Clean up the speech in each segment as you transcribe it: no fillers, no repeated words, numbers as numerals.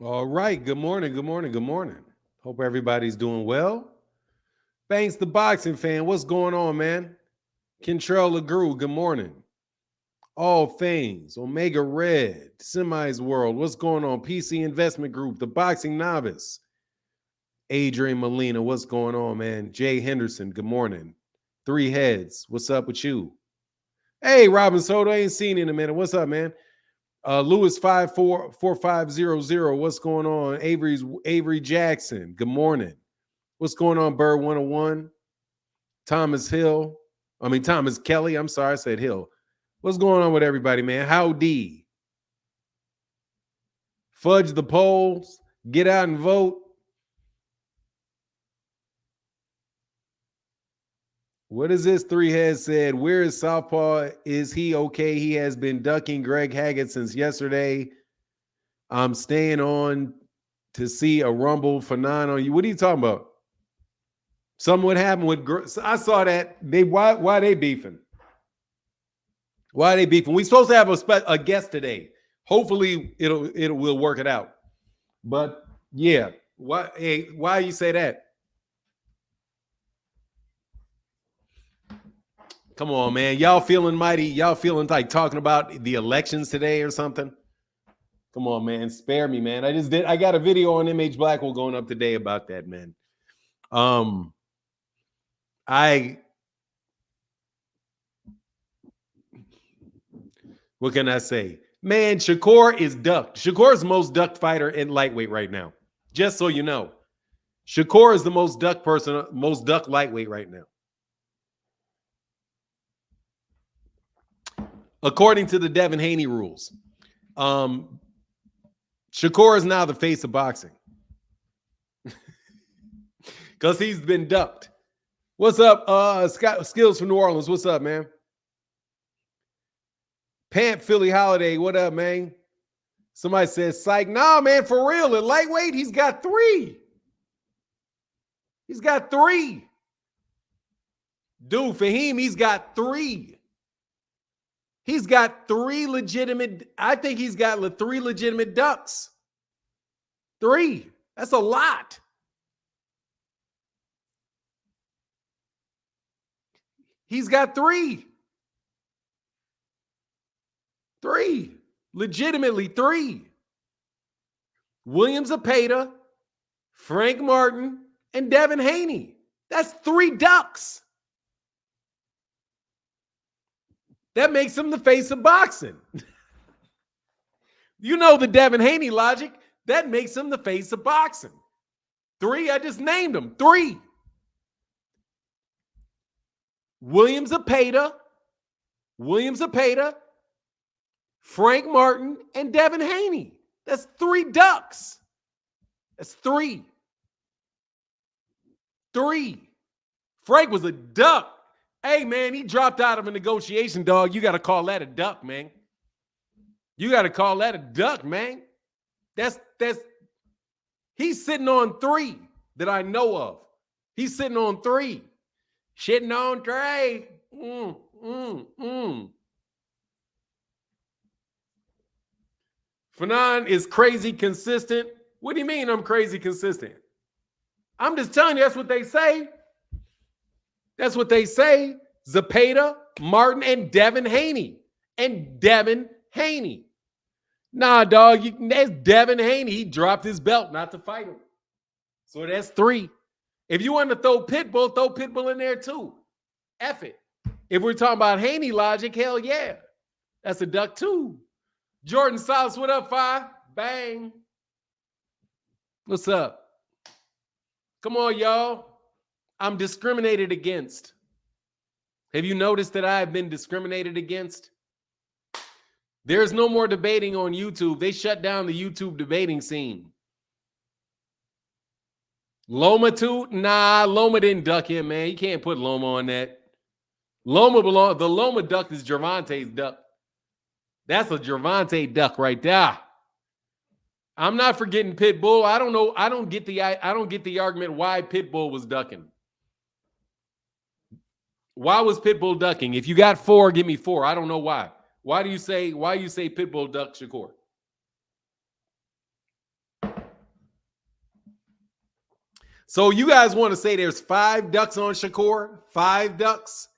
All right. Good morning. Good morning. Good morning. Hope everybody's doing well. Banks the boxing fan. What's going on, man? Kentrell LeGrew. Good morning. All things. Omega Red. Semis World. What's going on? PC Investment Group. The Boxing Novice. Adrian Molina. What's going on, man? Jay Henderson. Good morning. Three Heads. What's up with you? Hey, Robin Soto. I ain't seen you in a minute. What's up, man? Lewis 544500. What's going on? Avery Jackson. Good morning. What's going on, Bird 101? Thomas Kelly. I'm sorry, I said Hill. What's going on with everybody, man? Howdy. Fudge the polls. Get out and vote. What is this? Three Heads said, where is Southpaw? Is he okay? He has been ducking Greg Haggett since yesterday. I'm staying on to see a rumble for 9 on you. What are you talking about? Something would happen with. I saw that. Why they beefing? Why are they beefing? We supposed to have a guest today. Hopefully it will work it out. But yeah, why you say that? Come on, man. Y'all feeling mighty? Y'all feeling like talking about the elections today or something? Come on, man. Spare me, man. I got a video on MH Blackwell going up today about that, man. What can I say? Man, Shakur is ducked. Shakur is the most ducked fighter in lightweight right now. Just so you know. Shakur is the most ducked person, most ducked lightweight right now. According to the Devin Haney rules. Shakur is now the face of boxing. Because he's been ducked. What's up, Scott Skills from New Orleans? What's up, man? Pamp Philly Holiday, what up, man? Somebody says, psych. Nah, man, for real. At lightweight, he's got 3. He's got 3. Dude, Fahim, he's got 3. He's got 3 legitimate. I think he's got 3 legitimate ducks. 3. That's a lot. He's got 3. 3. Legitimately 3. William Zepeda, Frank Martin, and Devin Haney. That's 3 ducks. That makes him the face of boxing. You know the Devin Haney logic. That makes him the face of boxing. 3, I just named them. 3. William Zepeda, Frank Martin, and Devin Haney. That's 3 ducks. That's 3. 3. Frank was a duck. Hey, man, he dropped out of a negotiation, dog. You got to call that a duck, man. You got to call that a duck, man. He's sitting on 3 that I know of. He's sitting on 3. Shitting on Trey. Fanon is crazy consistent. What do you mean I'm crazy consistent? I'm just telling you, that's what they say. That's what they say. Zepeda, Martin, and Devin Haney. Nah, dog, that's Devin Haney. He dropped his belt not to fight him. So that's 3. If you want to throw Pitbull in there too. F it. If we're talking about Haney logic, hell yeah. That's a duck too. Jordan Salas, what up, Fi? Bang. What's up? Come on, y'all. I'm discriminated against. Have you noticed that I have been discriminated against? There's no more debating on YouTube. They shut down the YouTube debating scene. Loma too? Nah, Loma didn't duck him, man. You can't put Loma on that. The Loma duck is Gervonta's duck. That's a Gervonta duck right there. I'm not forgetting Pitbull. I don't know. I don't get the argument why Pitbull was ducking. Why was Pitbull ducking? If you got 4, give me 4. I don't know why. Why you say Pitbull duck Shakur? So you guys want to say there's 5 ducks on Shakur? 5 ducks?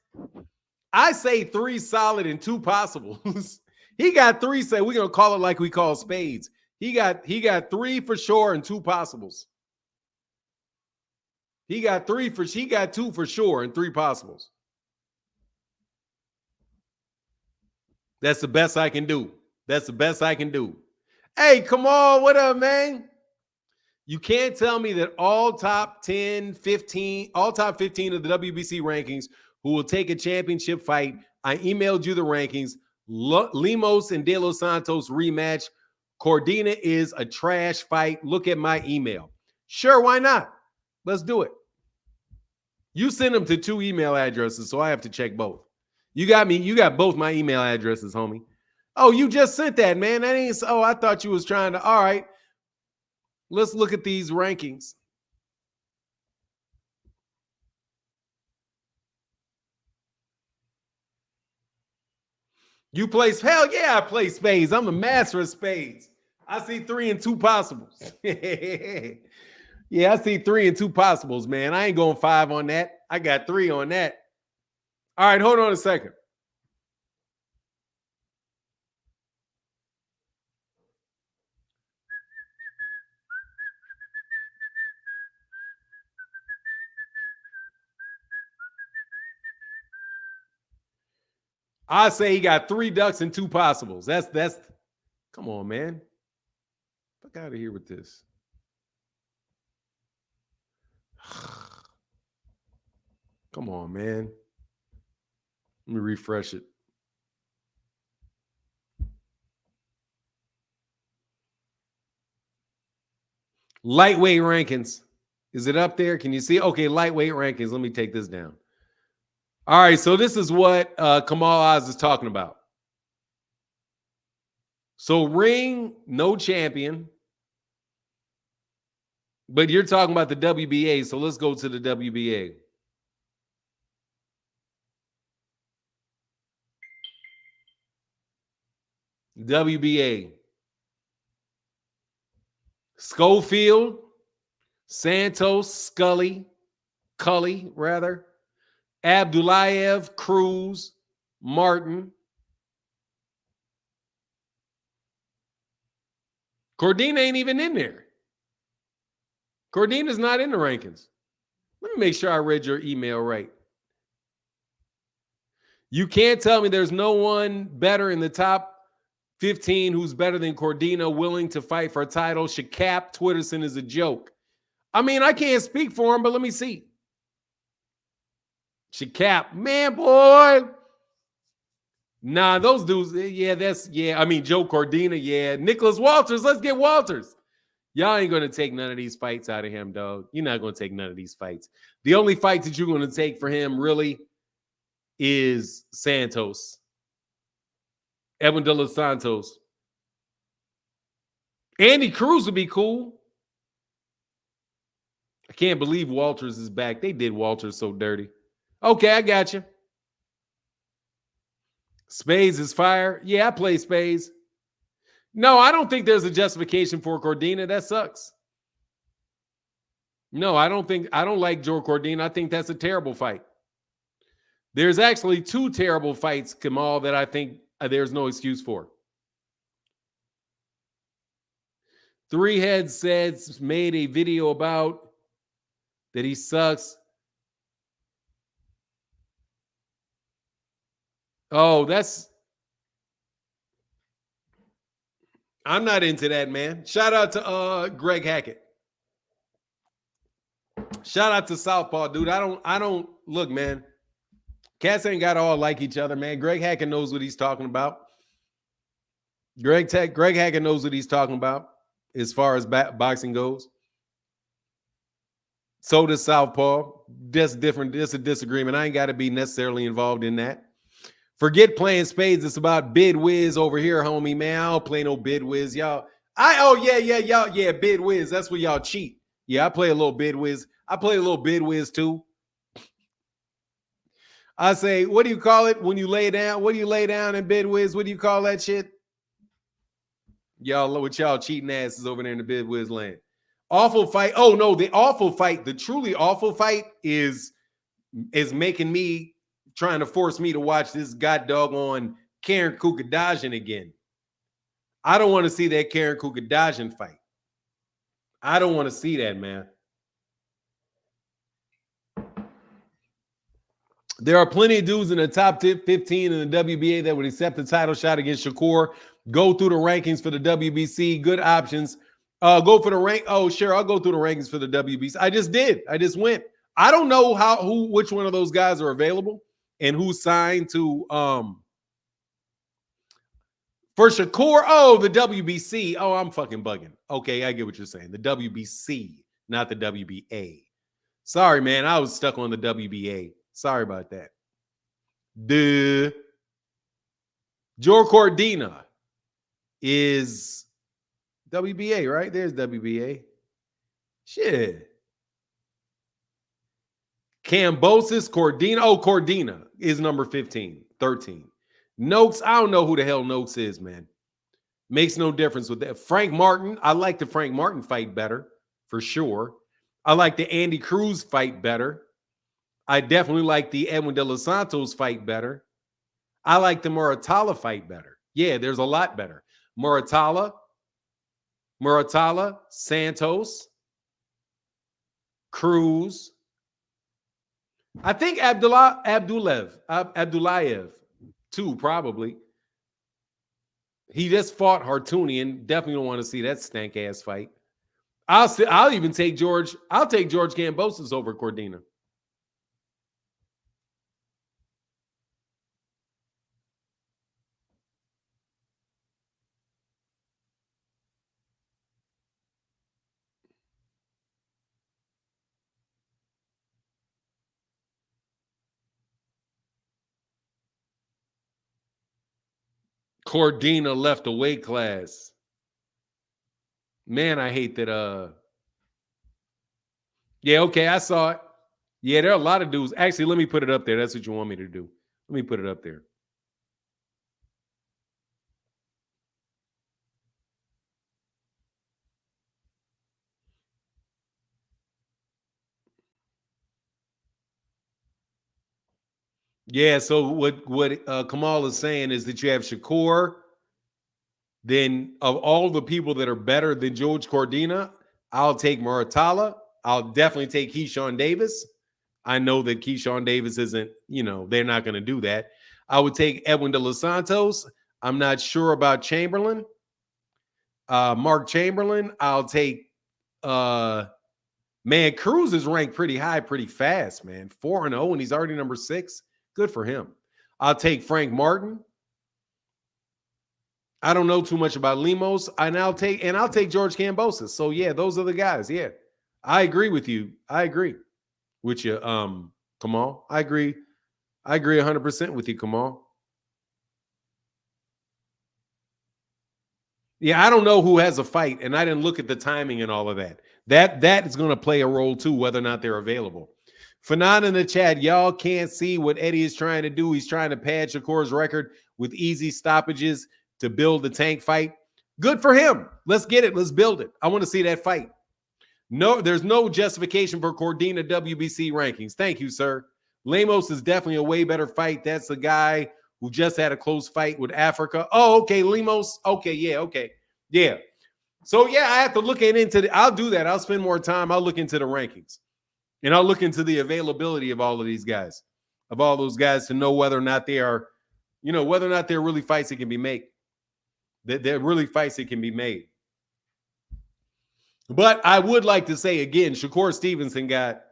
I say 3 solid and 2 possibles. He got 3. Say we're gonna call it like we call spades. He got 3 for sure and 2 possibles. He got 2 for sure and 3 possibles. That's the best I can do. That's the best I can do. Hey, come on, what up, man? You can't tell me that all top 15 of the WBC rankings who will take a championship fight. I emailed you the rankings. Lemos and De Los Santos rematch. Cordina is a trash fight. Look at my email. Sure, why not? Let's do it. You send them to 2 email addresses, so I have to check both. You got me. You got both my email addresses, homie. Oh, you just sent that, man. That ain't. Oh, I thought you was trying to. All right. Let's look at these rankings. You play, hell yeah, I play spades. I'm a master of spades. I see 3 and 2 possibles. Yeah, I see 3 and 2 possibles, man. I ain't going 5 on that. I got 3 on that. All right, hold on a second. I say he got 3 ducks and 2 possibles. That's come on, man. Fuck out of here with this. Come on, man. Let me refresh it. Lightweight rankings. Is it up there? Can you see? Okay, lightweight rankings. Let me take this down. All right, so this is what Kamal Oz is talking about. So ring, no champion. But you're talking about the WBA, so let's go to the WBA. WBA. Schofield, Santos, Cully, Abdullayev, Cruz, Martin. Cordina ain't even in there. Cordina's not in the rankings. Let me make sure I read your email right. You can't tell me there's no one better in the top 15 who's better than Cordina, willing to fight for a title. Shakap Twitterson is a joke. I mean, I can't speak for him, but let me see. Shakap, man, boy. Nah, those dudes, yeah. I mean, Joe Cordina, yeah. Nicholas Walters, let's get Walters. Y'all ain't going to take none of these fights out of him, dog. You're not going to take none of these fights. The only fight that you're going to take for him, really, is Santos. Edwin De Los Santos. Andy Cruz would be cool. I can't believe Walters is back. They did Walters so dirty. Okay, I got you. Spades is fire. Yeah, I play spades. No, I don't think there's a justification for Cordina. That sucks. No, I don't like Joe Cordina. I think that's a terrible fight. There's actually 2 terrible fights, Kamal, that I think there's no excuse for. 3 Heads says made a video about that he sucks. Oh, I'm not into that, man. Shout out to Greg Hackett. Shout out to Southpaw, dude. I don't look, man. Cats ain't got to all like each other, man. Greg Hackett knows what he's talking about. Greg Hackett knows what he's talking about as far as boxing goes. So does Southpaw. That's different. That's a disagreement. I ain't got to be necessarily involved in that. Forget playing spades. It's about bid whiz over here, homie, man. I don't play no bid whiz, y'all. Y'all, bid whiz. That's where y'all cheat. Yeah, I play a little bid whiz. I play a little bid whiz too. I say, what do you call it when you lay down? What do you lay down in bid whiz? What do you call that shit? Y'all, with y'all cheating asses over there in the bid whiz land. Awful fight. Oh no, the awful fight, the truly awful fight is making me trying to force me to watch this god doggone Karen Kukadajian again. I don't want to see that Karen Kukadajian fight. I don't want to see that, man. There are plenty of dudes in the top 15 in the WBA that would accept the title shot against Shakur. Go through the rankings for the WBC. Good options. Go for the rank. Oh, sure. I'll go through the rankings for the WBC. I just did. I just went. I don't know which one of those guys are available and who's signed to for Shakur. Oh, the WBC. Oh, I'm fucking bugging. Okay, I get what you're saying. The WBC, not the WBA. Sorry, man. I was stuck on the WBA. Sorry about that. Joe Cordina is WBA, right? There's WBA. Shit. Kambosos, Cordina. Oh, Cordina is number 15, 13. Noakes, I don't know who the hell Noakes is, man. Makes no difference with that. Frank Martin, I like the Frank Martin fight better, for sure. I like the Andy Cruz fight better. I definitely like the Edwin De Los Santos fight better. I like the Muratalla fight better. Yeah, there's a lot better. Muratalla, Santos, Cruz. I think Abdullayev, too, probably. He just fought Hartunian. Definitely don't want to see that stank ass fight. I'll even take George. I'll take George Kambosos over Cordina. Cordina left a weight class. Man, I hate that. Yeah, okay, I saw it. Yeah, there are a lot of dudes. Actually, let me put it up there. That's what you want me to do. Let me put it up there. Yeah, so what Kamal is saying is that you have Shakur. Then of all the people that are better than George Cordina, I'll take Muratalla. I'll definitely take Keyshawn Davis. I know that Keyshawn Davis isn't, they're not going to do that. I would take Edwin De Los Santos. I'm not sure about Chamberlain. Mark Chamberlain. I'll take man, Cruz is ranked pretty high, pretty fast, man. 4-0, and he's already number 6. Good for him. I'll take Frank Martin. I don't know too much about Lemos. I'll take George Kambosos. So yeah, those are the guys. Yeah. I agree with you. I agree with you, Kamal. I agree 100% with you, Kamal. Yeah, I don't know who has a fight, and I didn't look at the timing and all of that. That is going to play a role too, whether or not they're available. Fanon in the chat, y'all can't see what Eddie is trying to do. He's trying to pad Shakur's record with easy stoppages to build the tank fight. Good for him. Let's get it. Let's build it. I want to see that fight. No, there's no justification for Cordina WBC rankings. Thank you, sir. Lemos is definitely a way better fight. That's a guy who just had a close fight with Africa. Oh, okay, Lemos. Okay, yeah, okay. Yeah. So, yeah, I have to look I'll do that. I'll spend more time. I'll look into the rankings. And I'll look into the availability of all of these guys, of all those guys, to know whether or not they are, whether or not they're really fights that can be made. They're really fights that can be made. But I would like to say again, Shakur Stevenson got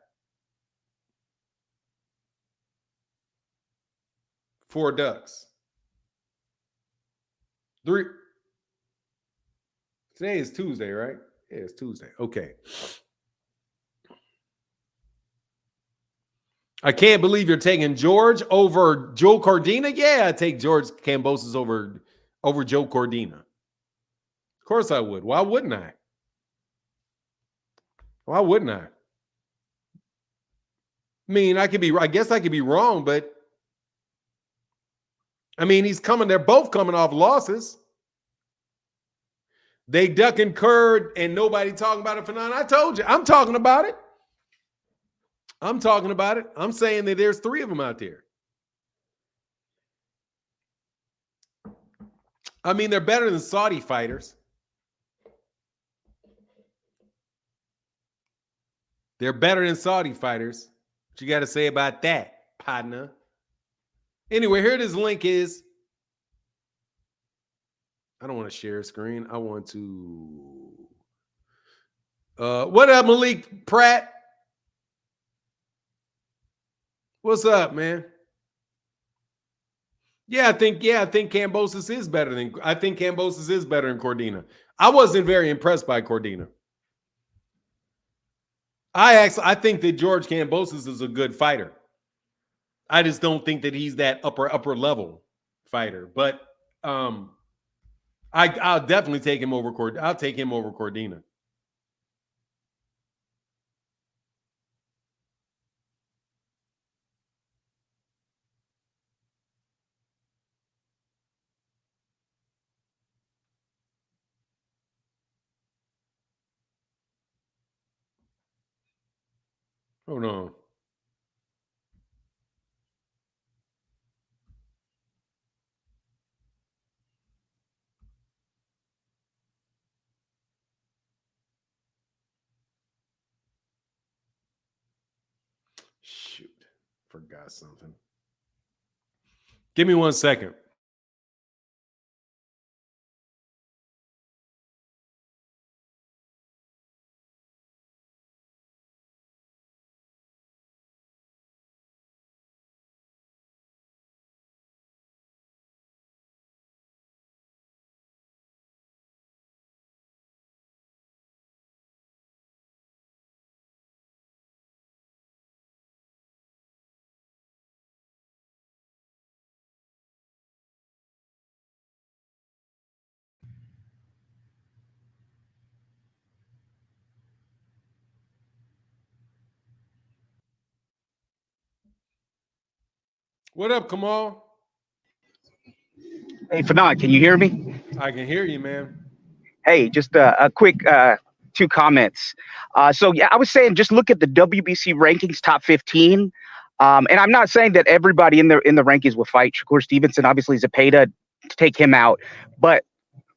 4 ducks. 3. Today is Tuesday, right? Yeah, it's Tuesday. Okay. I can't believe you're taking George over Joe Cordina. Yeah, I take George Kambosos over Joe Cordina. Of course I would. Why wouldn't I? Why wouldn't I? I mean, I guess I could be wrong, but I mean, they're both coming off losses. They duck and curd and nobody talking about it for none. I told you, I'm talking about it. I'm talking about it. I'm saying that there's 3 of them out there. I mean, they're better than Saudi fighters. They're better than Saudi fighters. What you got to say about that, partner? Anyway, here this link is. I don't want to share a screen. I want to. What up, Malik Pratt? What's up, man? I think Kambosos is better than Cordina. I wasn't very impressed by Cordina. I think that George Kambosos is a good fighter. I just don't think that he's that upper level fighter. But I'll definitely take him over I'll take him over Cordina. Hold on. Shoot. Forgot something. Give me 1 second. What up, Kamal? Hey, Fanon, can you hear me? I can hear you, man. Hey, just a quick 2 comments. I was saying just look at the WBC rankings top 15. And I'm not saying that everybody in the rankings will fight. Shakur Stevenson, obviously, Zepeda, take him out. But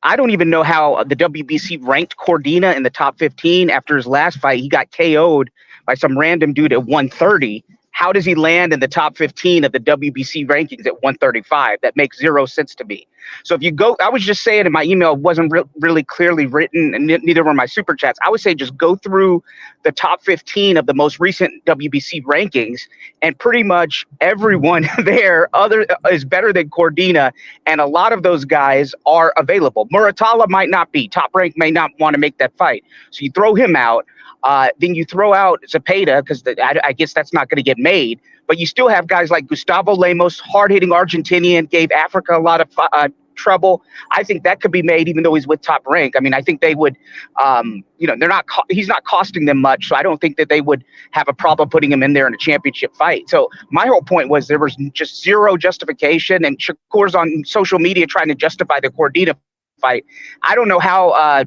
I don't even know how the WBC ranked Cordina in the top 15 after his last fight. He got KO'd by some random dude at 130. How does he land in the top 15 of the WBC rankings at 135? That makes 0 sense to me. So if you go, I was just saying in my email, it wasn't really clearly written, and neither were my super chats. I would say just go through the top 15 of the most recent WBC rankings, and pretty much everyone there is better than Cordina, and a lot of those guys are available. Muratalla might not be. Top Rank may not want to make that fight. So you throw him out. Then you throw out Zepeda because I guess that's not going to get made. But you still have guys like Gustavo Lemos, hard-hitting Argentinian, gave Africa a lot of trouble. I think that could be made even though he's with Top Rank. I mean, I think they would, he's not costing them much. So I don't think that they would have a problem putting him in there in a championship fight. So my whole point was there was just 0 justification. And Shakur's on social media trying to justify the Cordina fight. I don't know how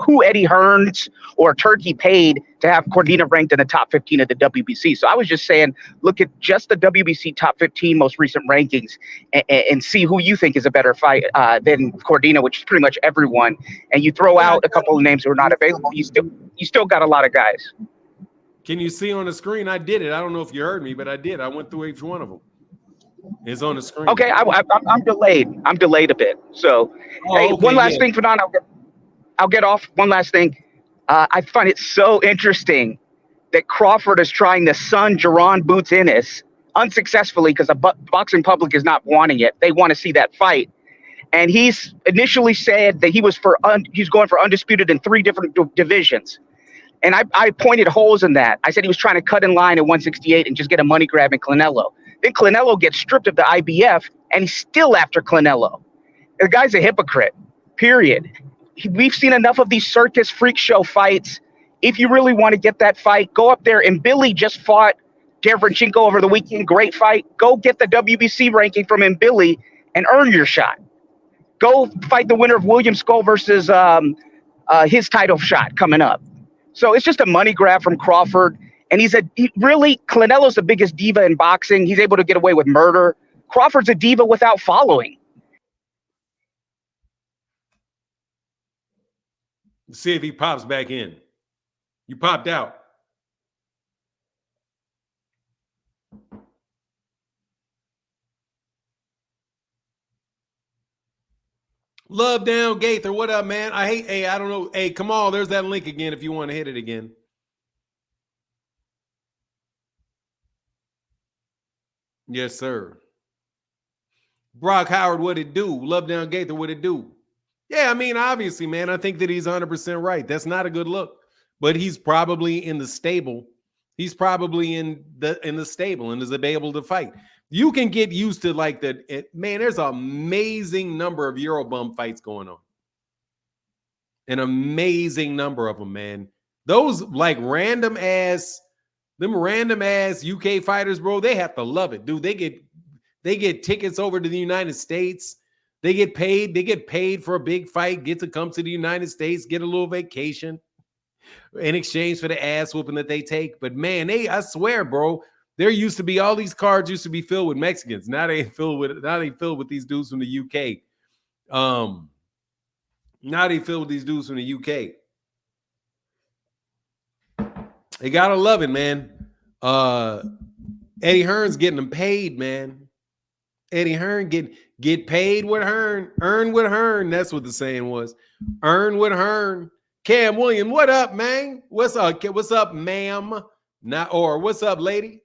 who Eddie Hearns or Turkey paid to have Cordina ranked in the top 15 of the WBC. So I was just saying, look at just the WBC top 15 most recent rankings and see who you think is a better fight than Cordina, which is pretty much everyone. And you throw out a couple of names who are not available. You still got a lot of guys. Can you see on the screen? I did it. I don't know if you heard me, but I did. I went through each one of them. It's on the screen. Okay, I'm delayed. I'm delayed a bit. So, one last thing, Fernando. I'll get off. One last thing. I find it so interesting that Crawford is trying to sun Jaron Boots Ennis unsuccessfully because the boxing public is not wanting it. They want to see that fight. And he's initially said that he's going for undisputed in 3 different divisions. And I pointed holes in that. I said he was trying to cut in line at 168 and just get a money grab in Canelo. Then Canelo gets stripped of the IBF, and he's still after Canelo. The guy's a hypocrite, period. We've seen enough of these circus freak show fights. If you really want to get that fight, go up there. And Billy just fought Gervonta over the weekend. Great fight. Go get the WBC ranking from Billy and earn your shot. Go fight the winner of William Skull versus his title shot coming up. So it's just a money grab from Crawford. And Canelo's the biggest diva in boxing. He's able to get away with murder. Crawford's a diva without following. See if he pops back in. You popped out. Love down Gaither. What up, man? I don't know. Hey, come on. There's that link again if you want to hit it again. Yes, sir. Brock Howard, what it do? Love down Gaither, what it do? Yeah, I mean, obviously, man, I think that he's 100% right. That's not a good look, but he's probably in the stable. He's probably in the stable and is able to fight. You can get used to like man, there's an amazing number of Eurobump fights going on. An amazing number of them, man. Those like random ass UK fighters, bro, they have to love it, dude. They get tickets over to the United States. They get paid for a big fight, get to come to the United States, get a little vacation in exchange for the ass whooping that they take. But man, I swear, bro, there used to be all these cards used to be filled with Mexicans. Now they filled with these dudes from the UK. Now they filled with these dudes from the UK. They gotta love it, man. Eddie Hearn's getting them paid, man. Eddie Hearn get paid with Hearn, earn with Hearn. That's what the saying was. Earn with Hearn. Cam Williams, what up, man? What's up? What's up, ma'am? What's up, lady?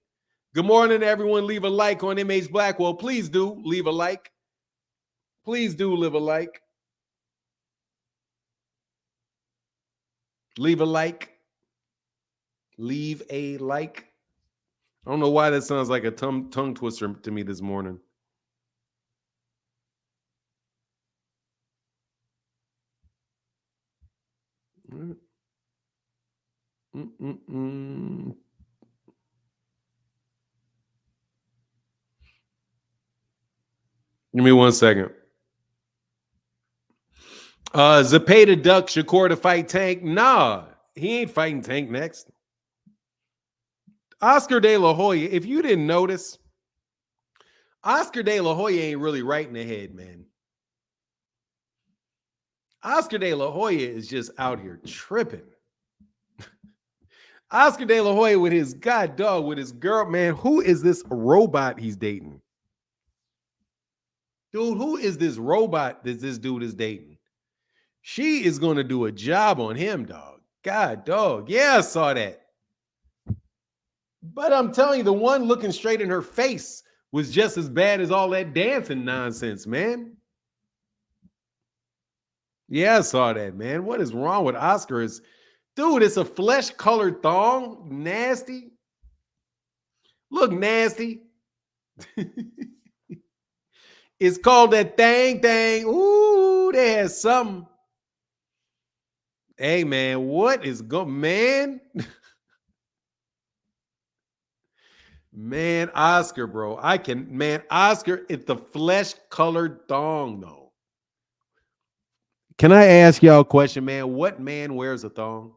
Good morning, everyone. Leave a like on MH Blackwell. Please do leave a like. Please do leave a like. Leave a like. Leave a like. I don't know why that sounds like a tongue twister to me this morning. Give me 1 second. Zepeda duck Shakur to fight Tank. Nah, he ain't fighting Tank next. Oscar De La Hoya, if you didn't notice, Oscar De La Hoya ain't really right in the head, man. Oscar De La Hoya is just out here tripping. Oscar De La Hoya with his with his girl, man. Who is this robot he's dating? Dude, who is this robot that this dude is dating? She is going to do a job on him, dog. God, dog. Yeah, I saw that. But I'm telling you, the one looking straight in her face was just as bad as all that dancing nonsense, man. Yeah, I saw that, man. What is wrong with Oscar? Dude, it's a flesh-colored thong. Nasty. Look nasty. It's called that thing. Ooh, there's something. Hey, man, what is going, man? Man, Oscar, bro. Oscar, it's the flesh-colored thong, though. Can I ask y'all a question, man? What man wears a thong?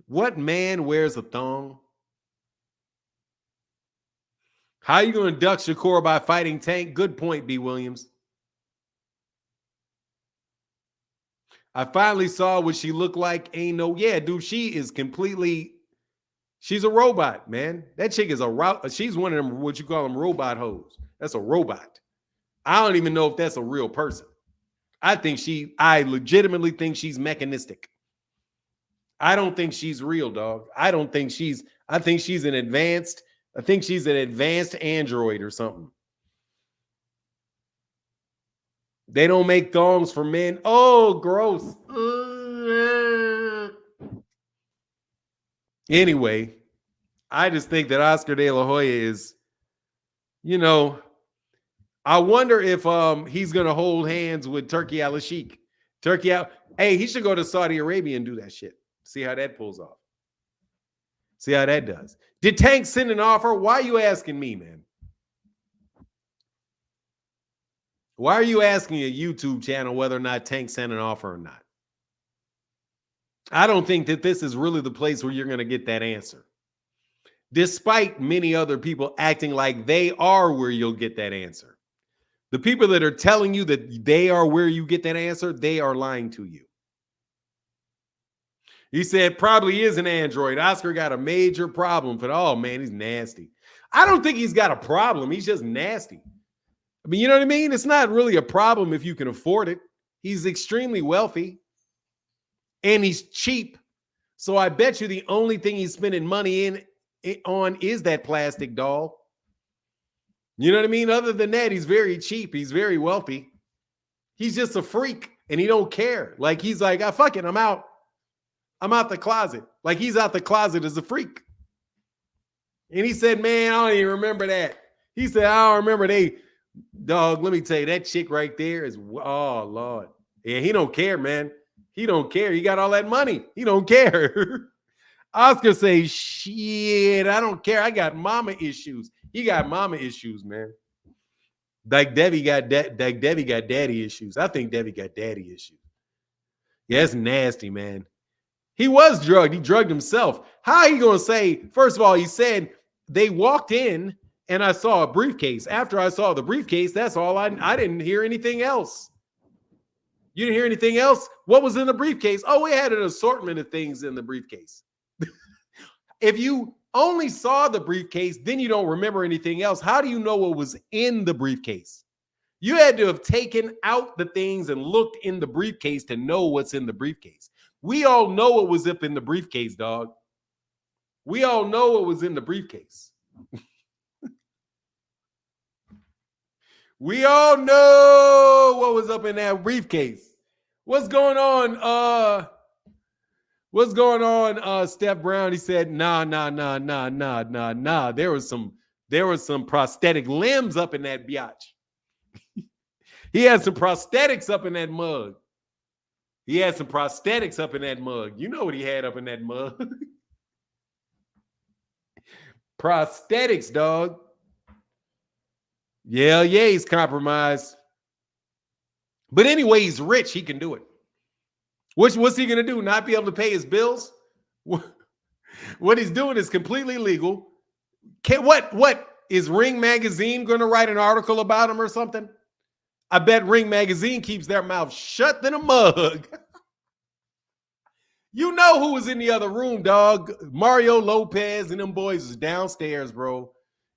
What man wears a thong? How are you going to duck Shakur by fighting Tank? Good point, B. Williams. I finally saw what she looked like. Yeah, dude, she's a robot, man. That chick is she's one of them, what you call them, robot hoes. That's a robot. I don't even know if that's a real person. I legitimately think she's mechanistic. I don't think she's real, dog. I think she's an advanced android or something. They don't make thongs for men. Oh, gross. Anyway, I just think that Oscar De La Hoya is, I wonder if he's going to hold hands with Turki Al-Sheikh. Hey, he should go to Saudi Arabia and do that shit. See how that pulls off. See how that does. Did Tank send an offer? Why are you asking me, man? Why are you asking a YouTube channel whether or not Tank sent an offer or not? I don't think that this is really the place where you're going to get that answer. Despite many other people acting like they are where you'll get that answer. The people that are telling you that they are where you get that answer, they are lying to you. He said probably is an Android. Oscar got a major problem for, oh man, he's nasty. I don't think he's got a problem. He's just nasty. I mean, you know what I mean? It's not really a problem if you can afford it. He's extremely wealthy and he's cheap. So I bet you the only thing he's spending money on is that plastic doll. You know what I mean? Other than that, he's very cheap. He's very wealthy. He's just a freak and he don't care. Like he's like, ah, fuck it, I'm out. I'm out the closet. Like he's out the closet as a freak. And he said, man, I don't even remember that. He said, I don't remember dog, let me tell you, that chick right there is, oh, Lord. Yeah, he don't care, man. He don't care. He got all that money. He don't care. Oscar says, shit, I don't care. I got mama issues. He got mama issues, man. Like Debbie got daddy issues. I think Debbie got daddy issues. Yeah, it's nasty, man. He was drugged. He drugged himself. How are you going to say, first of all, he said they walked in and I saw a briefcase. After I saw the briefcase, that's all I didn't hear anything else. You didn't hear anything else? What was in the briefcase? Oh, we had an assortment of things in the briefcase. If you only saw the briefcase, then you don't remember anything else. How do you know what was in the briefcase? You had to have taken out the things and looked in the briefcase to know what's in the briefcase. We all know what was up in the briefcase, dog. We all know what was in the briefcase. We all know what was up in that briefcase. What's going on? Steph Brown? He said, nah. There was some prosthetic limbs up in that biatch. He had some prosthetics up in that mug. You know what he had up in that mug. Prosthetics, dog. Yeah, he's compromised. But anyway, he's rich. He can do it. What's he going to do? Not be able to pay his bills? What he's doing is completely legal. What is Ring Magazine going to write an article about him or something? I bet Ring Magazine keeps their mouth shut than a mug. You know who was in the other room, dog. Mario Lopez and them boys was downstairs, bro.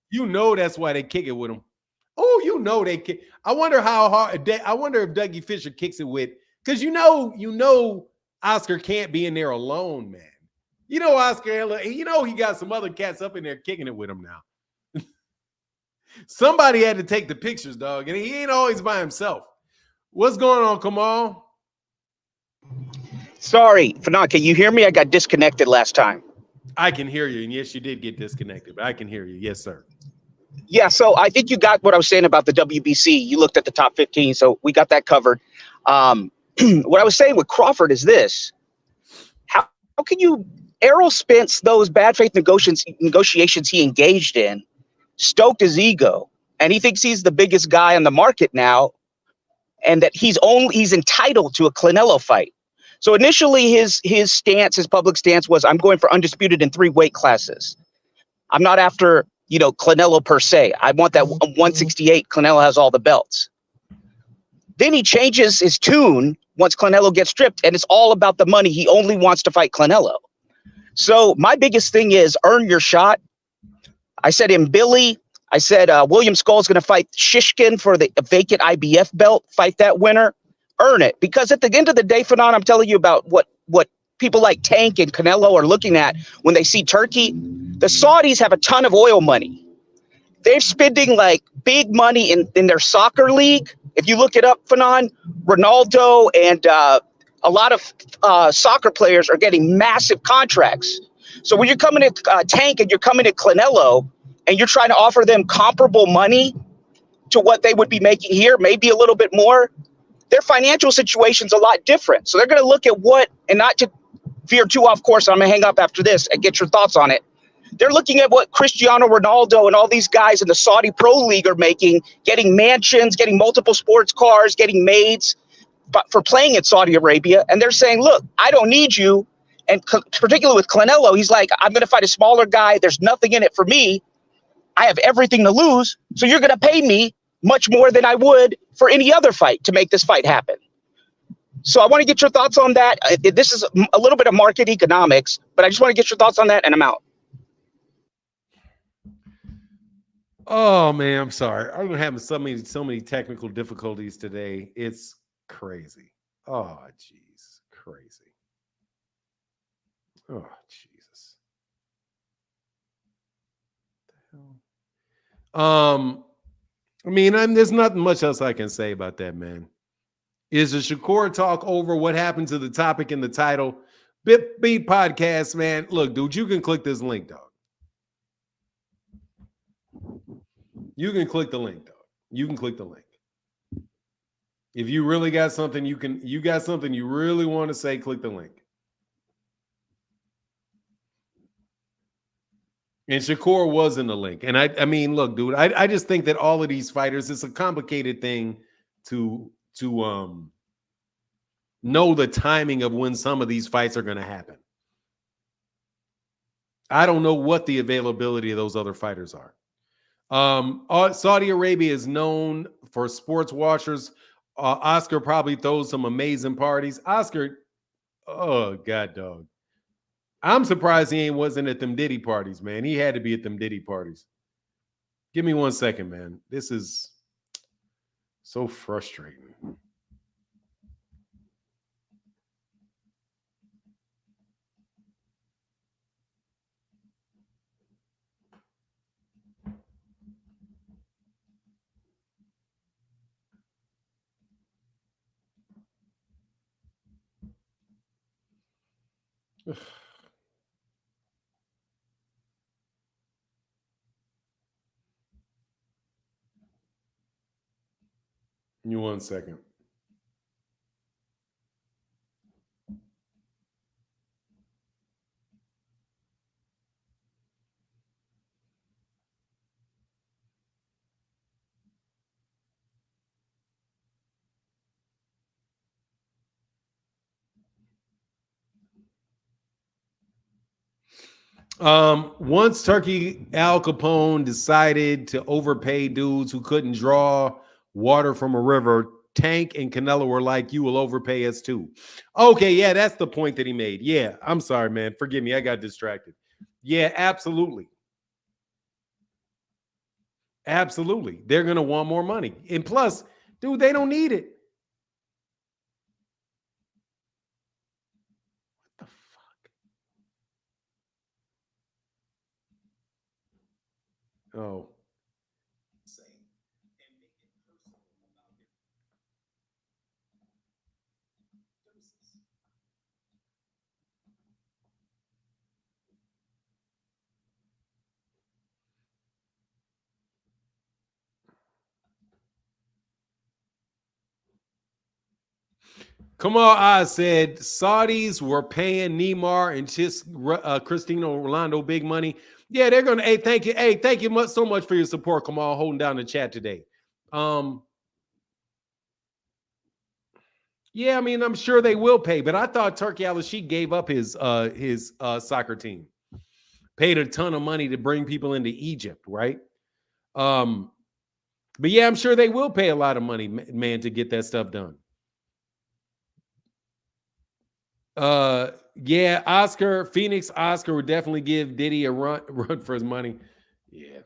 You know that's why they kick it with him. Oh, you know they kick. I wonder how hard. I wonder if Dougie Fisher kicks it with, because you know Oscar can't be in there alone, man. You know Oscar, you know he got some other cats up in there kicking it with him now. Somebody had to take the pictures, dog, and he ain't always by himself. What's going on, Kamal? Sorry, Fanon, can you hear me? I got disconnected last time. I can hear you, and yes, you did get disconnected, but I can hear you. Yes, sir. Yeah, so I think you got what I was saying about the WBC. You looked at the top 15, so we got that covered. What I was saying with Crawford is this. How can you – Errol Spence, those bad faith negotiations he engaged in, stoked his ego, and he thinks he's the biggest guy on the market now, and that he's entitled to a Canelo fight. So initially his public stance was, I'm going for undisputed in 3 weight classes. I'm not after, Canelo per se. I want that 168. Canelo has all the belts. Then he changes his tune once Canelo gets stripped, and it's all about the money. He only wants to fight Canelo. So my biggest thing is earn your shot. I said in Billy, William Skull's going to fight Shishkin for the vacant IBF belt. Fight that winner. Earn it. Because at the end of the day, Fanon, I'm telling you about what people like Tank and Canelo are looking at when they see Turkey. The Saudis have a ton of oil money. They're spending like big money in their soccer league. If you look it up, Fanon, Ronaldo and a lot of soccer players are getting massive contracts. So when you're coming to Tank and you're coming to Canelo and you're trying to offer them comparable money to what they would be making here, maybe a little bit more, their financial situation's a lot different. So they're going to look at and not to veer too off course, I'm going to hang up after this and get your thoughts on it. They're looking at what Cristiano Ronaldo and all these guys in the Saudi Pro League are making, getting mansions, getting multiple sports cars, getting maids, but for playing in Saudi Arabia. And they're saying, look, I don't need you. And particularly with Canelo, he's like, I'm going to fight a smaller guy. There's nothing in it for me. I have everything to lose. So you're going to pay me much more than I would for any other fight to make this fight happen. So I want to get your thoughts on that. This is a little bit of market economics, but I just want to get your thoughts on that, and I'm out. Oh man, I'm sorry. I'm having so many technical difficulties today. It's crazy. Oh jeez, crazy. Oh Jesus. I mean, there's nothing much else I can say about that, man. Is the Shakur talk over? What happened to the topic in the title? Bip Beat Podcast, man. Look, dude, you can click this link, dog. You can click the link, dog. You can click the link. If you really got something you got something you really want to say, click the link. And Shakur was in the link. And I mean, look, dude, I just think that all of these fighters, it's a complicated thing to know the timing of when some of these fights are going to happen. I don't know what the availability of those other fighters are. Saudi Arabia is known for sports watchers. Oscar probably throws some amazing parties. Oscar, oh God, dog. I'm surprised he wasn't at them Diddy parties, man. He had to be at them Diddy parties. Give me 1 second, man. This is so frustrating. Give me 1 second. Once Turkey Al Capone decided to overpay dudes who couldn't draw water from a river, Tank and Canelo were like, you will overpay us too. Okay, yeah, that's the point that he made. Yeah, I'm sorry, man. Forgive me. I got distracted. Yeah, absolutely. Absolutely. They're going to want more money. And plus, dude, they don't need it. What the fuck? Oh. Come on, I said Saudis were paying Neymar and just Cristiano Ronaldo big money. Yeah, they're gonna. Hey, thank you. Hey, thank you so much for your support. Come on, holding down the chat today. Yeah, I mean, I'm sure they will pay, but I thought Turkey Al-Sheikh gave up his soccer team, paid a ton of money to bring people into Egypt, right? But yeah, I'm sure they will pay a lot of money, man, to get that stuff done. Yeah, Phoenix Oscar would definitely give Diddy a run for his money. Yeah.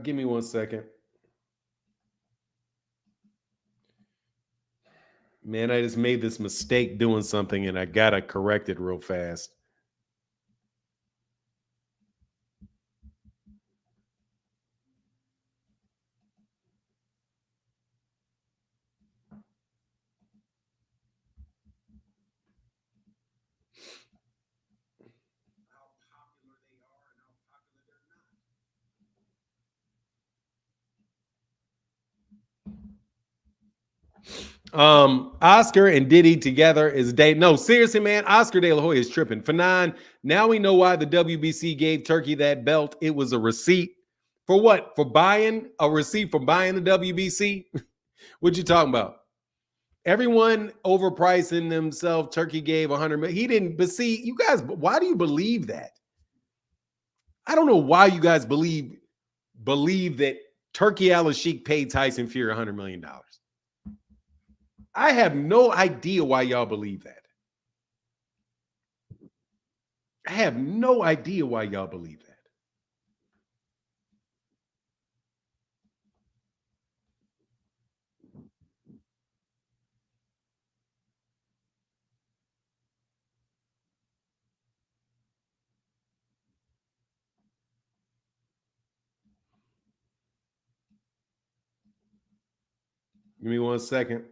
Give me 1 second. Man, I just made this mistake doing something and I gotta correct it real fast. Oscar and Diddy together is day. No, seriously, man. Oscar De La Hoya is tripping. For nine, now we know why the WBC gave Turkey that belt. It was a receipt for what? For buying a receipt for buying the WBC. What you talking about? Everyone overpricing themselves. Turkey gave 100 million. He didn't. But see, you guys, why do you believe that? I don't know why you guys believe that Turkey Al-Sheikh paid Tyson Fury $100 million. I have no idea why y'all believe that. I have no idea why y'all believe that. Give me 1 second.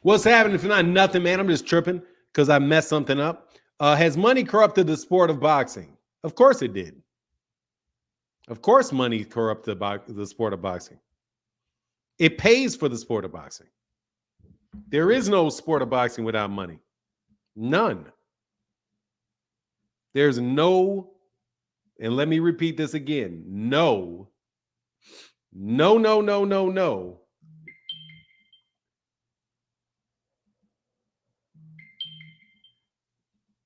What's happening? If not nothing, man, I'm just tripping because I messed something up. Has money corrupted the sport of boxing? Of course it did. Of course, money corrupted the sport of boxing. It pays for the sport of boxing. There is no sport of boxing without money. None. There's no, and let me repeat this again. No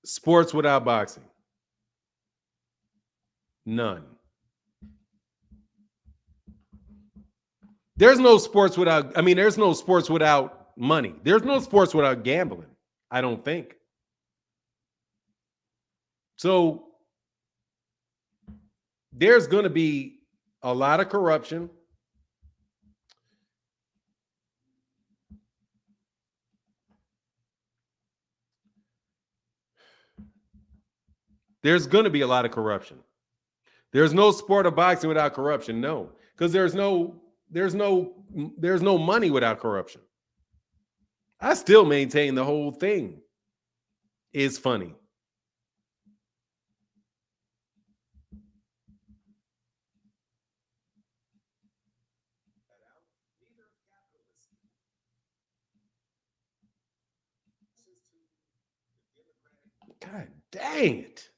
sports without boxing. None. There's no sports without, there's no sports without money. There's no sports without gambling, I don't think. So there's going to be a lot of corruption. There's going to be a lot of corruption. There's no sport of boxing without corruption. No, because there's no money without corruption. I still maintain the whole thing is funny. God dang it.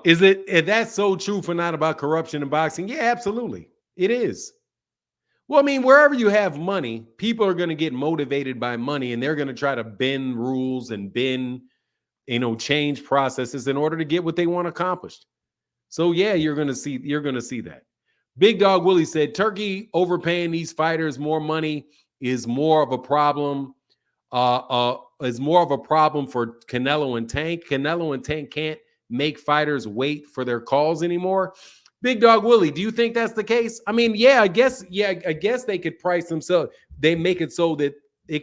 Is that so true for not about corruption in boxing? Yeah, absolutely. It is. Well, wherever you have money, people are going to get motivated by money and they're going to try to bend rules and bend, change processes in order to get what they want accomplished. So yeah, you're going to see that. Big Dog Willie said Turkey overpaying these fighters more money is more of a problem. Is more of a problem for Canelo and Tank. Canelo and Tank can't make fighters wait for their calls anymore. Big Dog Willie, do you think that's the case? I guess they could price themselves. They make it so that he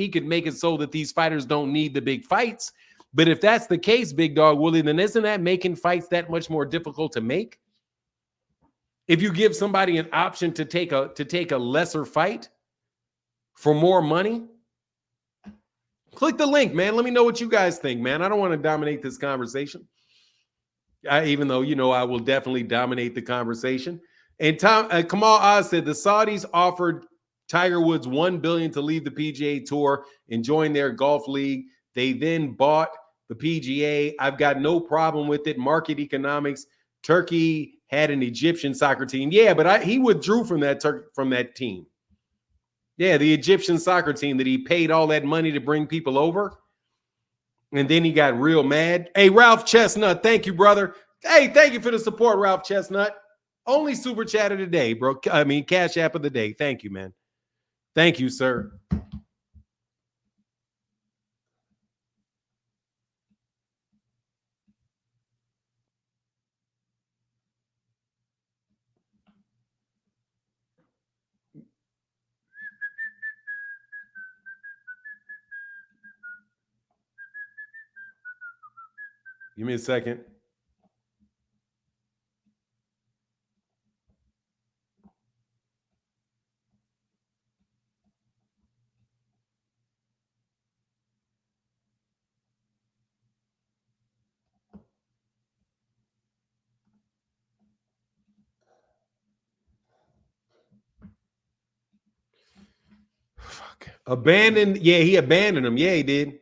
could make it so that these fighters don't need the big fights. But if that's the case, Big Dog Willie, then isn't that making fights that much more difficult to make? If you give somebody an option to take a lesser fight for more money, click the link, man. Let me know what you guys think, man. I don't want to dominate this conversation. Even though, I will definitely dominate the conversation. And Kamal Oz said the Saudis offered Tiger Woods $1 billion to leave the PGA Tour and join their golf league. They then bought the PGA. I've got no problem with it. Market economics. Turkey had an Egyptian soccer team. Yeah, but he withdrew from that team. Yeah, the Egyptian soccer team that he paid all that money to bring people over. And then he got real mad. Hey, Ralph Chestnut, thank you, brother. Hey, thank you for the support, Ralph Chestnut. Only super chat of the day, bro. I mean, cash app of the day. Thank you, man. Thank you, sir. Give me a second. Fuck. Abandoned. Yeah, he abandoned him. Yeah, he did.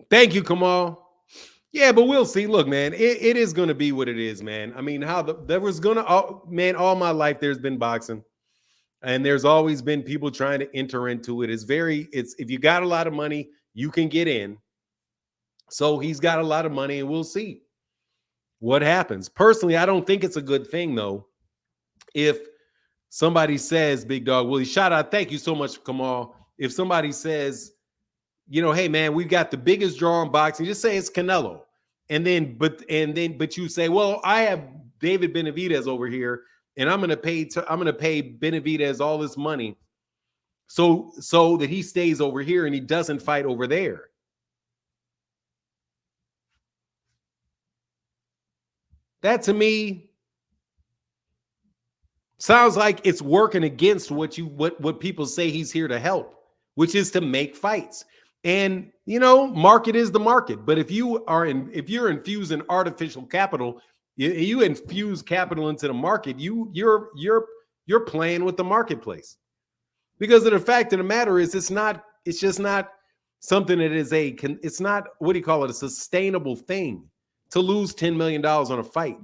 Thank you, Kamal. Yeah, but we'll see. Look, man, it is going to be what it is, man. I mean, there was going to, man, all my life there's been boxing, and there's always been people trying to enter into it. It's if you got a lot of money, you can get in. So he's got a lot of money, and we'll see what happens. Personally, I don't think it's a good thing, though, if somebody says, Big Dog Willie, shout out, thank you so much, Kamal. If somebody says, hey man, we've got the biggest draw in boxing, just say it's Canelo. But you say, well, I have David Benavidez over here, and I'm gonna pay Benavidez all this money so that he stays over here and he doesn't fight over there. That to me sounds like it's working against what people say he's here to help, which is to make fights. And market is the market. But if you're infusing artificial capital, you infuse capital into the market, you're playing with the marketplace. Because of the fact of the matter is, it's just not something that is it's not, what do you call it, a sustainable thing to lose $10 million on a fight.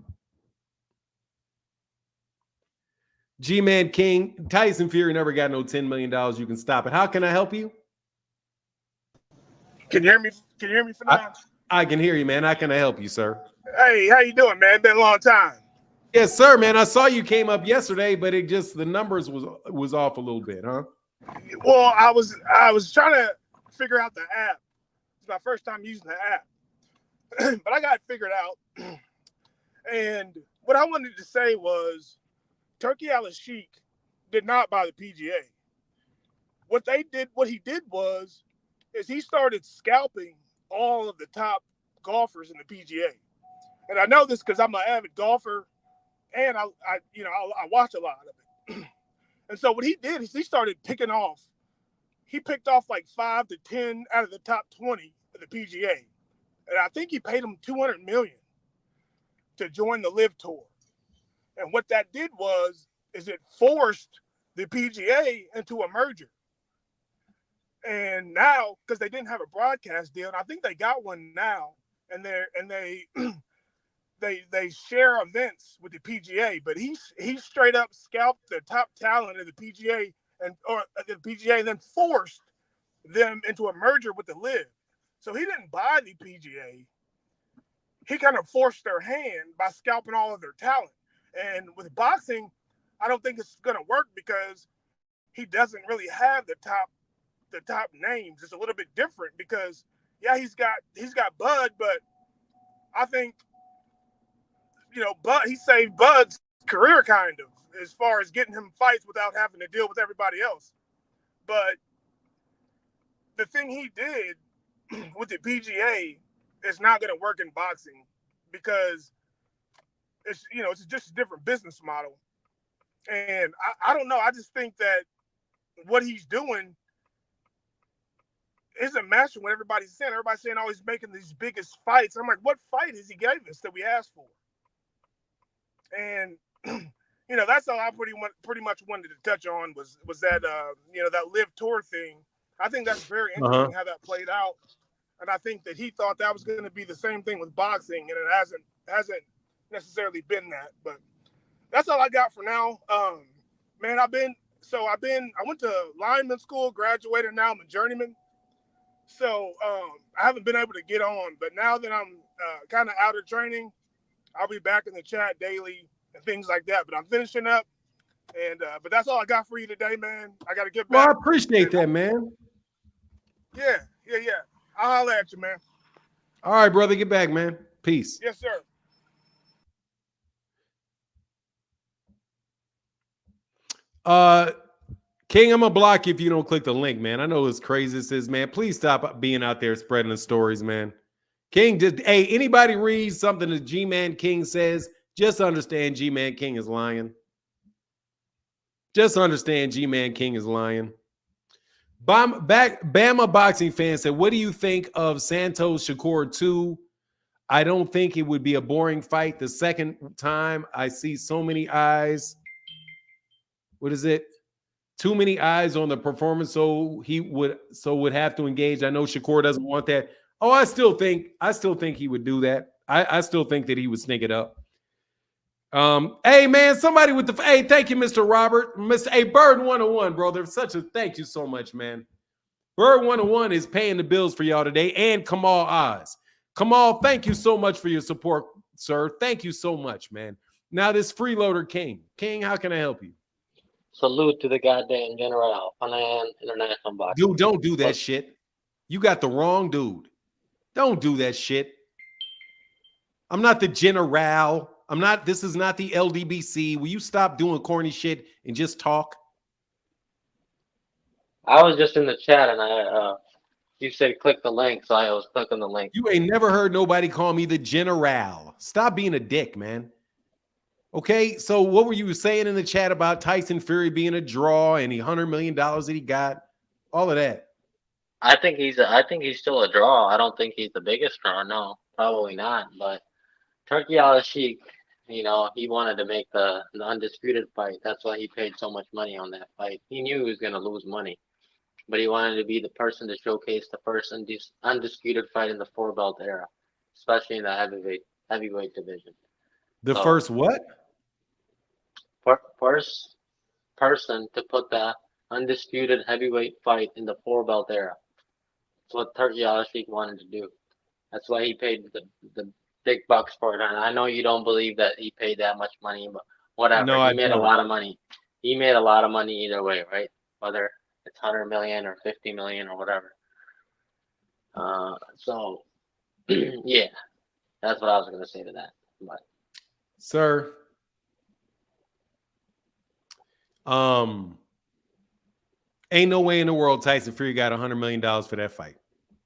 G-Man King, Tyson Fury never got no $10 million. You can stop it. How can I help you? Can you hear me? Can you hear me for now? I can hear you, man. How can I help you, sir? Hey, how you doing, man? Been a long time. Yes, sir, man. I saw you came up yesterday, but the numbers was off a little bit, huh? Well, I was trying to figure out the app. It's my first time using the app, but I got it figured out. And what I wanted to say was, Turkey Al-Sheikh did not buy the PGA. What he did was he started scalping all of the top golfers in the PGA. And I know this because I'm an avid golfer, and I watch a lot of it. And so what he did is he started picking off. He picked off like 5 to 10 out of the top 20 of the PGA, and I think he paid him $200 million to join the Live Tour. And what that did is it forced the PGA into a merger. And now, because they didn't have a broadcast deal, and I think they got one now, and they share events with the PGA. But he straight up scalped the top talent of the PGA and then forced them into a merger with the Live. So he didn't buy the PGA. He kind of forced their hand by scalping all of their talent. And with boxing, I don't think it's going to work because he doesn't really have the top names. It's a little bit different because he's got Bud, but I think Bud, he saved Bud's career kind of as far as getting him fights without having to deal with everybody else. But the thing he did with the PGA is not going to work in boxing because it's just a different business model. And I don't know. I just think that what he's doing isn't matching what everybody's saying. Everybody's saying, oh, he's making these biggest fights. I'm like, what fight has he gave us that we asked for? And that's all I pretty much wanted to touch on was that that Live Tour thing. I think that's very interesting how that played out, and I think that he thought that was going to be the same thing with boxing, and it hasn't necessarily been that. But that's all I got for now. Man, I went to lineman school, graduated. Now I'm a journeyman. So I haven't been able to get on, but now that I'm kind of out of training, I'll be back in the chat daily and things like that. But I'm finishing up, and but that's all I got for you today, man. I got to get back. Well, I appreciate that, man. Yeah. I'll holler at you, man. All right, brother, get back, man. Peace. Yes, sir. King, I'm gonna block you if you don't click the link, man. I know as crazy this is, man. Please stop being out there spreading the stories, man. King, hey, anybody reads something that G-Man King says, just understand G-Man King is lying. Just understand G-Man King is lying. Bama boxing fan said, what do you think of Santos Shakur 2? I don't think it would be a boring fight. The second time I see so many eyes. What is it? Too many eyes on the performance, so would have to engage. I know Shakur doesn't want that. Oh, I still think he would do that. I still think that he would sneak it up. Hey man, somebody with the hey, thank you, Mr. Robert. Hey, Bird 101, bro. There's such a thank you so much, man. Bird 101 is paying the bills for y'all today, and Kamal Oz. Kamal, thank you so much for your support, sir. Thank you so much, man. Now this freeloader King. King, how can I help you? Salute to the goddamn general, Panan International Boxing. Dude, don't do that shit. You got the wrong dude. Don't do that shit. I'm not the general. This is not the LDBC. Will you stop doing corny shit and just talk? I was just in the chat and you said click the link, so I was clicking the link. You ain't never heard nobody call me the general. Stop being a dick, man. Okay, so what were you saying in the chat about Tyson Fury being a draw and the $100 million that he got? All of that. I think he's still a draw. I don't think he's the biggest draw. No, probably not. But Turkey Al-Sheikh, he wanted to make the undisputed fight. That's why he paid so much money on that fight. He knew he was going to lose money, but he wanted to be the person to showcase the first undisputed fight in the four belt era, especially in the heavyweight division. The first what? First person to put the undisputed heavyweight fight in the four belt era. That's what Turkey Al-Sheikh wanted to do. That's why he paid the big bucks for it. And I know you don't believe that he paid that much money, but whatever. No, he made a lot of money. He made a lot of money either way, right? Whether it's 100 million or 50 million or whatever. So yeah, that's what I was going to say to that. But sir, ain't no way in the world Tyson Fury got $100 million for that fight.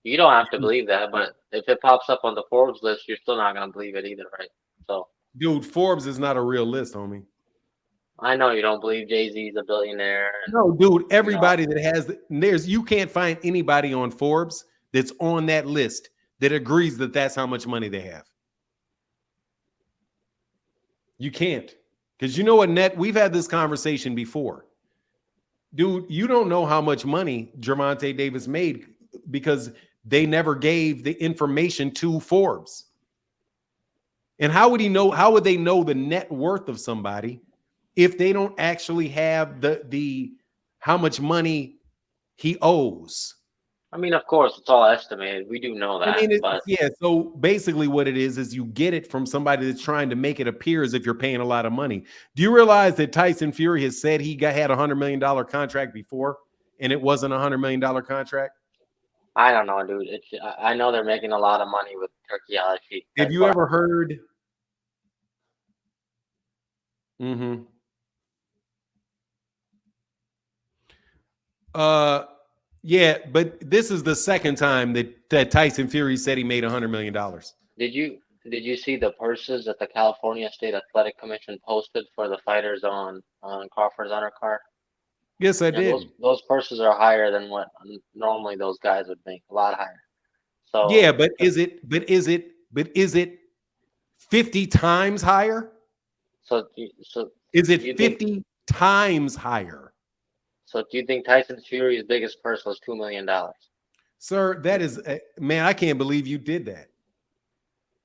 You don't have to believe that, but if it pops up on the Forbes list, you're still not going to believe it either, right? So, dude, Forbes is not a real list, homie. I know you don't believe Jay-Z's a billionaire. No, dude, everybody that has you can't find anybody on Forbes that's on that list that agrees that that's how much money they have. You can't. Because you know what, Net, we've had this conversation before. Dude, you don't know how much money Gervonta Davis made because they never gave the information to Forbes. And how would they know the net worth of somebody if they don't actually have the how much money he owes? I mean, of course, it's all estimated. We do know that. I mean, but yeah. So basically, what it is you get it from somebody that's trying to make it appear as if you're paying a lot of money. Do you realize that Tyson Fury has said he had a $100 million contract before, and it wasn't a $100 million contract? I don't know, dude. I know they're making a lot of money with Turkey Al-Sheikh. Have you ever heard? Mm-hmm. Yeah, but this is the second time that Tyson Fury said he made $100 million. Did you see the purses that the California State Athletic Commission posted for the fighters on Crawford's undercard? Yes, I did. Those purses are higher than what normally those guys would make, a lot higher. So yeah, but is it 50 times higher? So is it 50 times higher? So do you think Tyson Fury's biggest purse was $2 million? Sir, that is man, I can't believe you did that.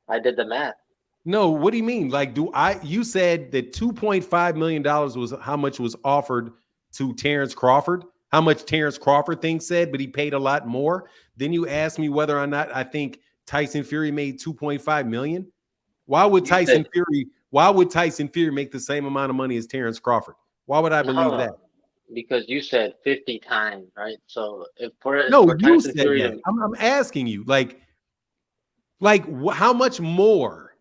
I did the math. No, what do you mean? Like, you said that $2.5 million was how much was offered to Terrence Crawford, how much Terrence Crawford thinks said, but he paid a lot more. Then you asked me whether or not I think Tyson Fury made 2.5 million. Why would You said Tyson Fury make the same amount of money as Terrence Crawford? Why would I believe that? no, because you said 50 times, right? So if No, for you Tyson said Fury that. to I'm asking you, how much more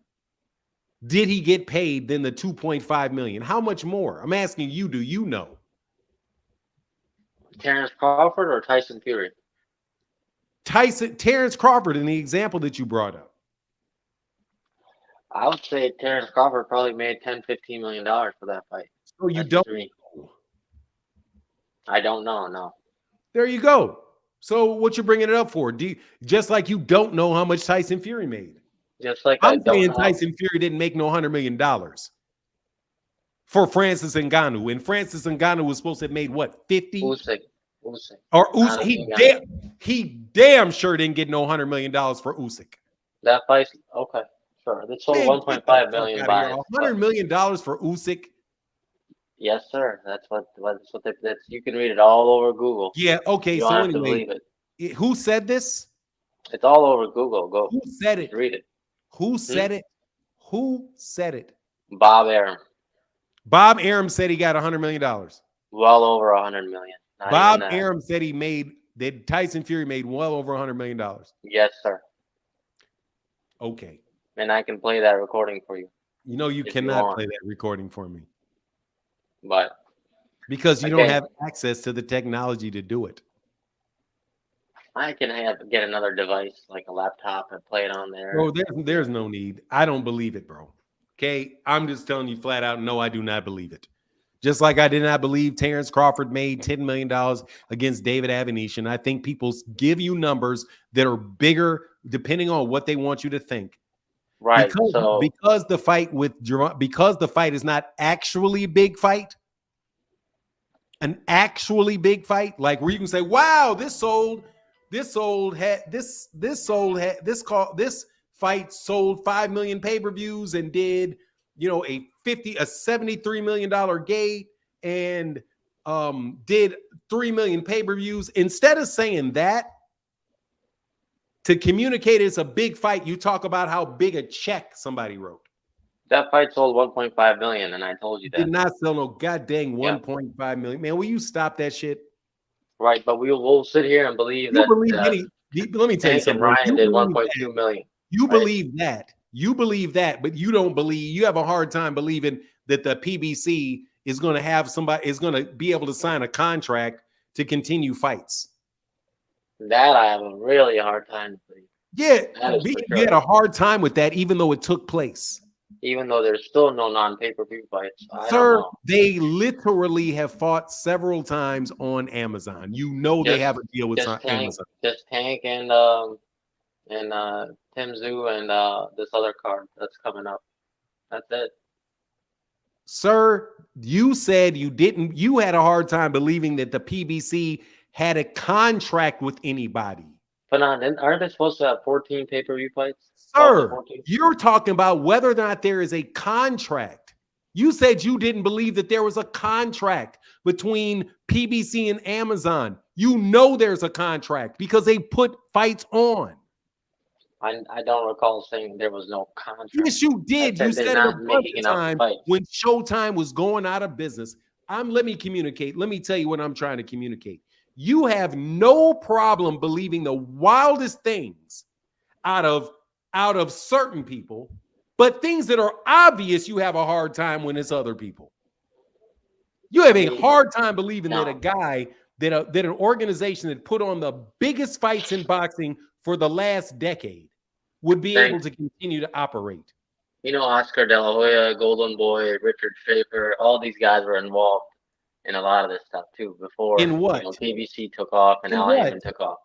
did he get paid than the 2.5 million? How much more? I'm asking you, do you know? Terrence Crawford or Tyson Fury? Terrence Crawford in the example that you brought up. I would say Terrence Crawford probably made 10, $15 million for that fight. So you That's don't just me. know. I don't know. No. There you go. So what you bringing it up for? Just like you don't know how much Tyson Fury made. Just like I I'm don't saying know. Tyson Fury didn't make no $100 million for Francis Ngannou. And Francis Ngannou was supposed to have made what, 50? Usyk. Or Not Usyk. He damn sure didn't get no $100 million for Usyk. That fight. Okay. Sure. They sold Man, 1.5 million out of here. buys. $100 million for Usyk. Yes, sir. That's what you can read it all over Google. Yeah, okay. You don't So have to anyway, believe it. who said this? It's all over Google. Go. Who said it? Just read it. Who said it? Who said it? Bob Arum. Bob Arum said he got $100 million. Well over 100 million. Bob Arum said that Tyson Fury made well over $100 million. Yes, sir. Okay. And I can play that recording for you. You know you cannot play that recording for me. But because you don't have access to the technology to do it. I can get another device like a laptop and play it on there. Bro, there's no need. I don't believe it, bro. Okay, I'm just telling you flat out, no, I do not believe it. Just like I did not believe Terrence Crawford made $10 million against David Avanesyan. I think people give you numbers that are bigger depending on what they want you to think. Right. Because the fight is not actually a big fight, an actually big fight, like where you can say, wow, this fight sold 5 million pay-per-views and did, a $73 million gate and did 3 million pay-per-views. Instead of saying that, to communicate it's a big fight, you talk about how big a check somebody wrote. That fight sold 1.5 million, and I told you that. Did not sell no goddamn 1.5 million. Man, will you stop that shit? Right, but we'll sit here and believe that. Let me tell you something. Ryan did 1.2 million. You believe that. You believe that, but you don't believe. You have a hard time believing that the PBC is going to be able to sign a contract to continue fights. That I have a really hard time to believe. Yeah, you had a hard time with that, even though it took place. Even though there's still no non-pay-per-view fights. Sir, they literally have fought several times on Amazon. They have a deal with Amazon. Just Tank and Tim Zoo and this other card that's coming up. That's it. Sir, you said you had a hard time believing that the PBC had a contract with anybody. But aren't they supposed to have 14 pay-per-view fights? Sir, you're talking about whether or not there is a contract. You said you didn't believe that there was a contract between PBC and Amazon. You know there's a contract because they put fights on. I don't recall saying there was no contract. Yes, you did. You said it a bunch of times when Showtime was going out of business. Let me communicate. Let me tell you what I'm trying to communicate. You have no problem believing the wildest things out of certain people, but things that are obvious, you have a hard time when it's other people. You have a hard time believing that a guy, that an organization that put on the biggest fights in boxing for the last decade would be able to continue to operate. Oscar De La Hoya, Golden Boy, Richard Schaefer, all these guys were involved in a lot of this stuff too before PBC took off and Al Heyman took off.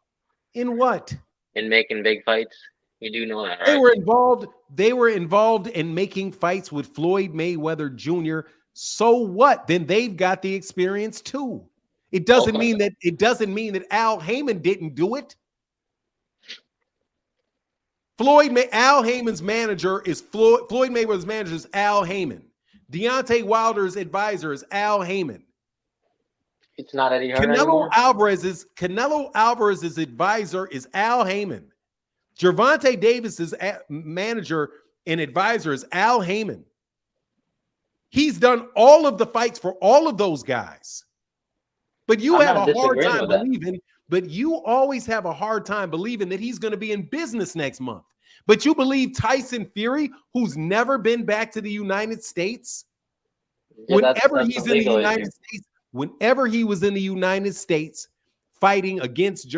In what? In making big fights. You do know that, right? They were involved in making fights with Floyd Mayweather Jr. So what? Then they've got the experience too. It doesn't mean that Al Heyman didn't do it. Al Heyman's manager is Floyd Mayweather's manager is Al Heyman. Deontay Wilder's advisor is Al Heyman. It's not Eddie Hearn anymore. Canelo Alvarez's advisor is Al Heyman. Gervonta Davis's manager and advisor is Al Heyman. He's done all of the fights for all of those guys. But you have a hard time believing, but you always have a hard time believing that he's going to be in business next month. But you believe Tyson Fury, who's never been back to the United States, whenever he was in the United States, not fighting against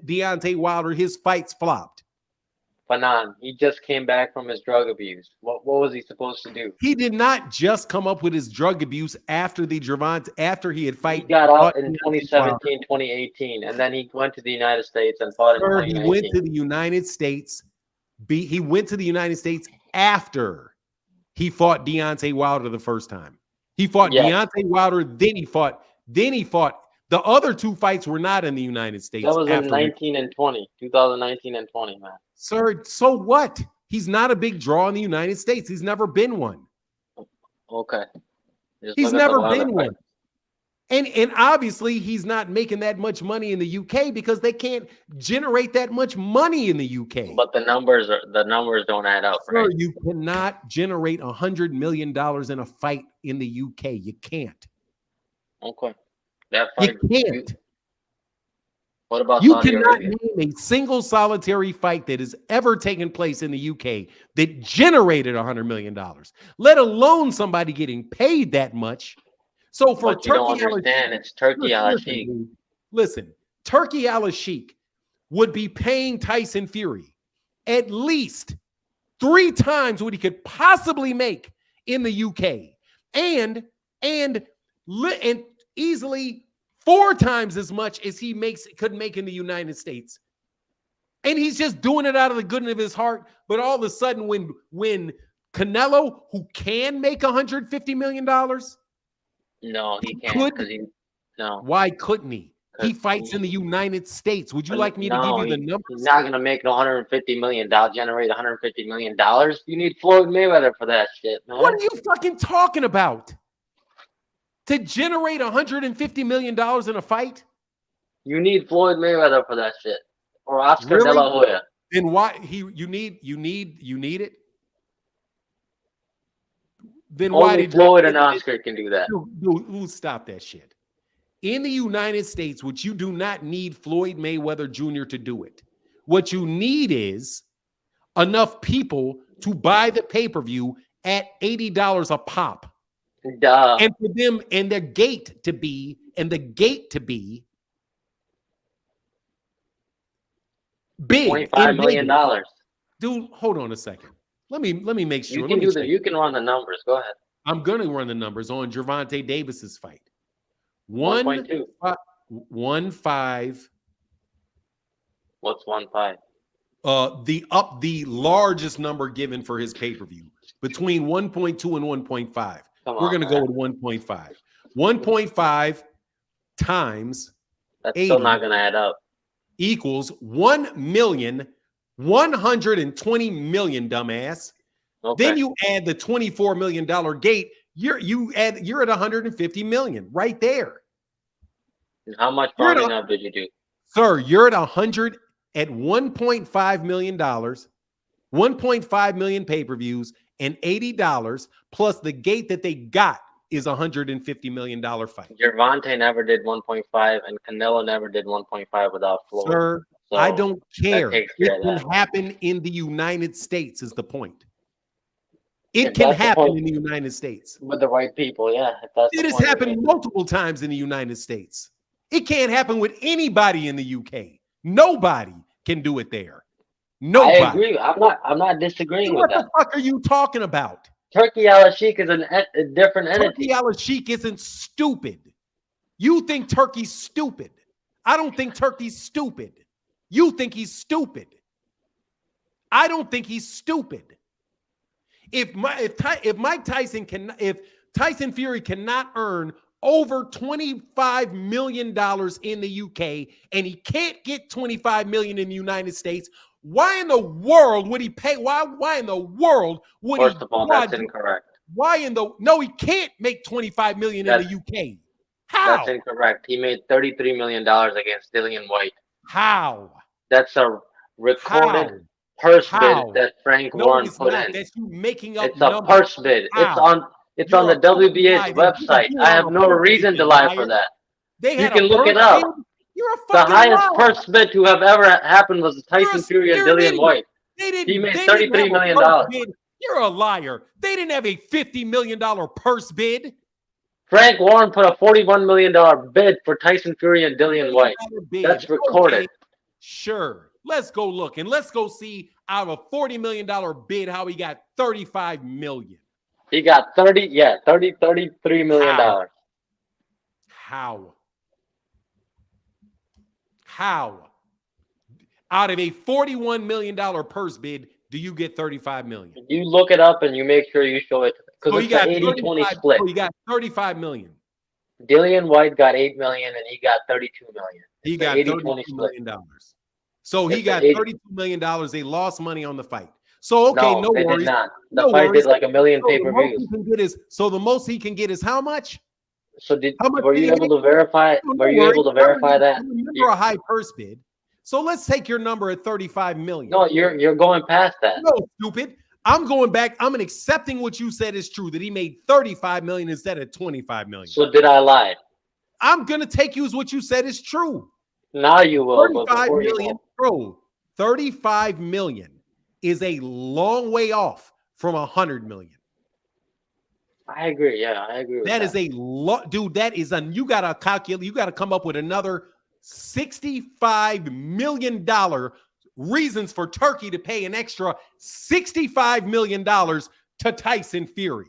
Deontay Wilder, his fights flopped. Fanan, he just came back from his drug abuse. What was he supposed to do? He did not just come up with his drug abuse after he had fight. He got out in 2017, 2018, and then he went to the United States and fought in 2019. He went to the United States. He went to the United States after he fought Deontay Wilder the first time. He fought Deontay Wilder, then he fought. The other two fights were not in the United States. That was in 2019 and 20, man. Sir, so what? He's not a big draw in the United States. He's never been one. Okay. He's never been one. And obviously he's not making that much money in the UK because they can't generate that much money in the UK. But the numbers don't add up, Sir, right? you cannot generate $100 million in a fight in the UK. You can't. Okay. That fight, you can't. What about you Saudi cannot Arabia? name a single solitary fight that has ever taken place in the UK that generated $100 million, let alone somebody getting paid that much. So for But you don't understand, it's Turkey Al-Sheikh. Listen, Turkey Al-Sheikh would be paying Tyson Fury at least 3 times what he could possibly make in the UK, and easily 4 times as much as he could make in the United States. And he's just doing it out of the goodness of his heart. But all of a sudden, when Canelo, who can make $150 million, no, he can't. No. Why couldn't he? He fights in the United States. Would you like me to give you the numbers? He's not gonna make $150 million, generate $150 million. You need Floyd Mayweather for that shit, man. What are you fucking talking about? To generate $150 million in a fight? You need Floyd Mayweather for that shit. Or Oscar De La Hoya. Then why you need it? Then Only why did Floyd and Oscar can do that? Dude, stop that shit. In the United States, which you do not need Floyd Mayweather Jr. to do it. What you need is enough people to buy the pay-per-view at $80 a pop. Duh. And for them and the gate to be big. $25 million. Dude, hold on a second. Let me make sure. You can run the numbers. Go ahead. I'm gonna run the numbers on Gervonta Davis's fight. 1.2. 1.5. What's 1.5? The largest number given for his pay-per-view. Between 1.2 and 1.5. We're going to go with 1.5. 1.5 times that's still not going to add up. Equals 1,120,000,000, dumbass. Okay. Then you add the $24 million gate. You're at $150 million right there. How much rounding up did you do? Sir, you're at $1.5 million, 1.5 million pay-per-views, and $80 plus the gate that they got is $150 million fight. Gervonta never did 1.5 and Canelo never did 1.5 without Floyd. Sir, so I don't care. It can happen in the United States is the point. It can happen in the United States. With the right people, yeah. It has happened multiple times in the United States. It can't happen with anybody in the UK. Nobody can do it there. Nobody. I agree. I'm not disagreeing with that. What the fuck are you talking about? Turkey Al-Sheikh is a different entity. Turkey Al-Sheikh isn't stupid. You think Turkey's stupid. I don't think Turkey's stupid. You think he's stupid. I don't think he's stupid. If Tyson Fury cannot earn over $25 million in the UK, and he can't get $25 million in the United States. Why in the world would he pay? Why in the world would he? First of all, that's incorrect. Why in the no? He can't make $25 million in the UK. How? That's incorrect. He made $33 million against Dillian White. How? That's a recorded purse bid that Frank Warren put in. That's you making up. It's a purse bid. It's on the WBA's website. I have no reason to lie for that. You can look it up. You're a fucking liar. The highest liar. purse bid to have ever happened was Tyson Fury and Dillian White. He made $33 million. You're a liar. They didn't have a $50 million purse bid. Frank Warren put a $41 million bid for Tyson Fury and Dillian White. That's recorded. Okay. Sure. Let's go look and let's go see out of a $40 million bid how he got $35 million. He got $33 million. How? Out of a $41 million purse bid, do you get $35 million? You look it up and you make sure you show it. Because it's an 80-20 split. So you got $35 million. Dillian White got $8 million and he got $32 million. He got $32 million. So he got $32 million. They lost money on the fight. So okay, no worries. Did not. The fight did like 1 million pay-per-views. So the most he can get is how much? So were you able to verify? Were you able to verify that? Remember a high purse bid. So let's take your number at $35 million. No, you're going past that. No, stupid. I'm going back. I'm accepting what you said is true, that he made $35 million instead of $25 million. So did I lie? I'm gonna take you as what you said is true. Now you will. $35 million, bro. $35 million is a long way off from $100 million. I agree. Yeah, I agree with that. That is a lot, dude. That is you gotta calculate. You gotta come up with another $65 million reasons for Turkey to pay an extra $65 million to Tyson Fury.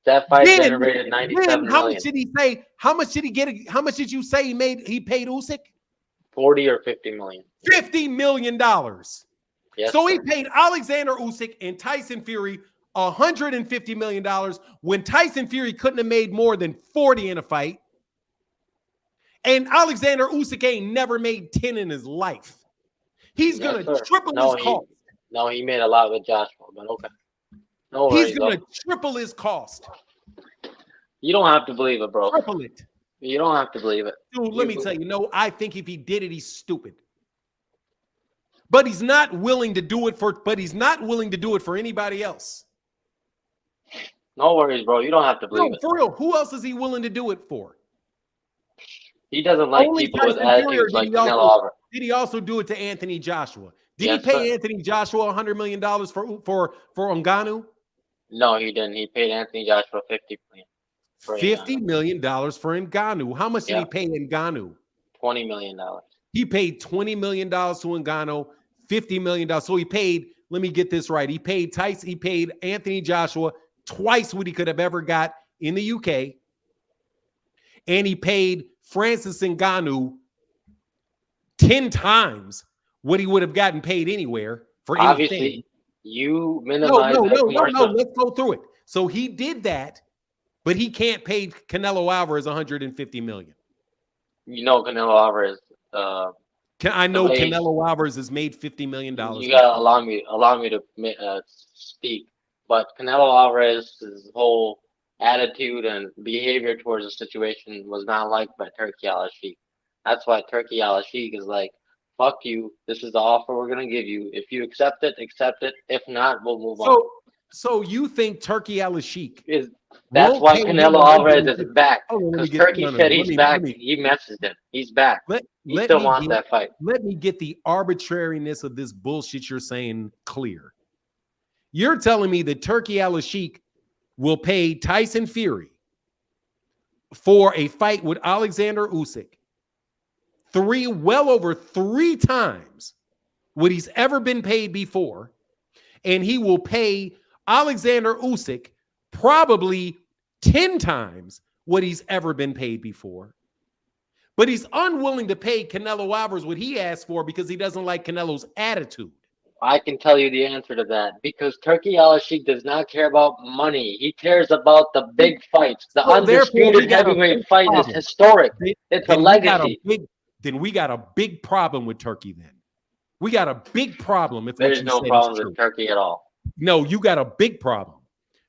That fight generated $97 million. How much did he say? How much did he get? How much did you say he paid Usyk? 40 or 50 million. $50 million. Yes, so he paid Alexander Usyk and Tyson Fury $150 million when Tyson Fury couldn't have made more than 40 in a fight. And Alexander Usyk ain't never made 10 in his life. He's going to triple his cost. No, he made a lot with Joshua, but okay. No worries, he's going to triple his cost. You don't have to believe it, bro. Triple it. You don't have to believe it. Dude, let me tell you, no, I think if he did it, he's stupid. But he's not willing to do it for anybody else. No worries, bro. You don't have to believe it. For real. Who else is he willing to do it for? He doesn't like people with attitudes like Canelo Alvarez. Did he also do it to Anthony Joshua? Did he pay Anthony Joshua $100 million for Ngannou? No, he didn't. He paid Anthony Joshua $50 million. $50 million for Ngannou. How much did he pay Ngannou? $20 million. He paid $20 million to Ngannou, $50 million. So he paid, let me get this right. He paid Tyson, he paid Anthony Joshua twice what he could have ever got in the UK. And he paid Francis Ngannou 10 times what he would have gotten paid anywhere for anything. Obviously, you minimize No, let's go through it. So he did that, but he can't pay Canelo Alvarez $150 million. You know Canelo Alvarez. I know Canelo Alvarez has made $50 million. You gotta allow me to speak. But Canelo Alvarez's whole attitude and behavior towards the situation was not liked by Turki Al-Sheikh. That's why Turki Al-Sheikh is like, fuck you. This is the offer we're gonna give you. If you accept it, accept it. If not, we'll move on. So you think Turki Al-Sheikh is that's why Canelo Alvarez is back. Because Turkey said he's back. He messaged him. He's back. He still wants that fight. Let me get the arbitrariness of this bullshit you're saying clear. You're telling me that Turki Al-Sheikh will pay Tyson Fury for a fight with Alexander Usyk well over 3 times what he's ever been paid before, and he will pay Alexander Usyk probably 10 times what he's ever been paid before. But he's unwilling to pay Canelo Alvarez what he asked for because he doesn't like Canelo's attitude. I can tell you the answer to that because Turkey Al-Sheikh does not care about money. He cares about the big fights. The So therefore, we undisputed got a heavyweight big fight is problem. historic. It's a Then we got a legacy. big problem with Turkey. Then we got a big problem if what There's you no said problem is true. with Turkey at all. No, you got a big problem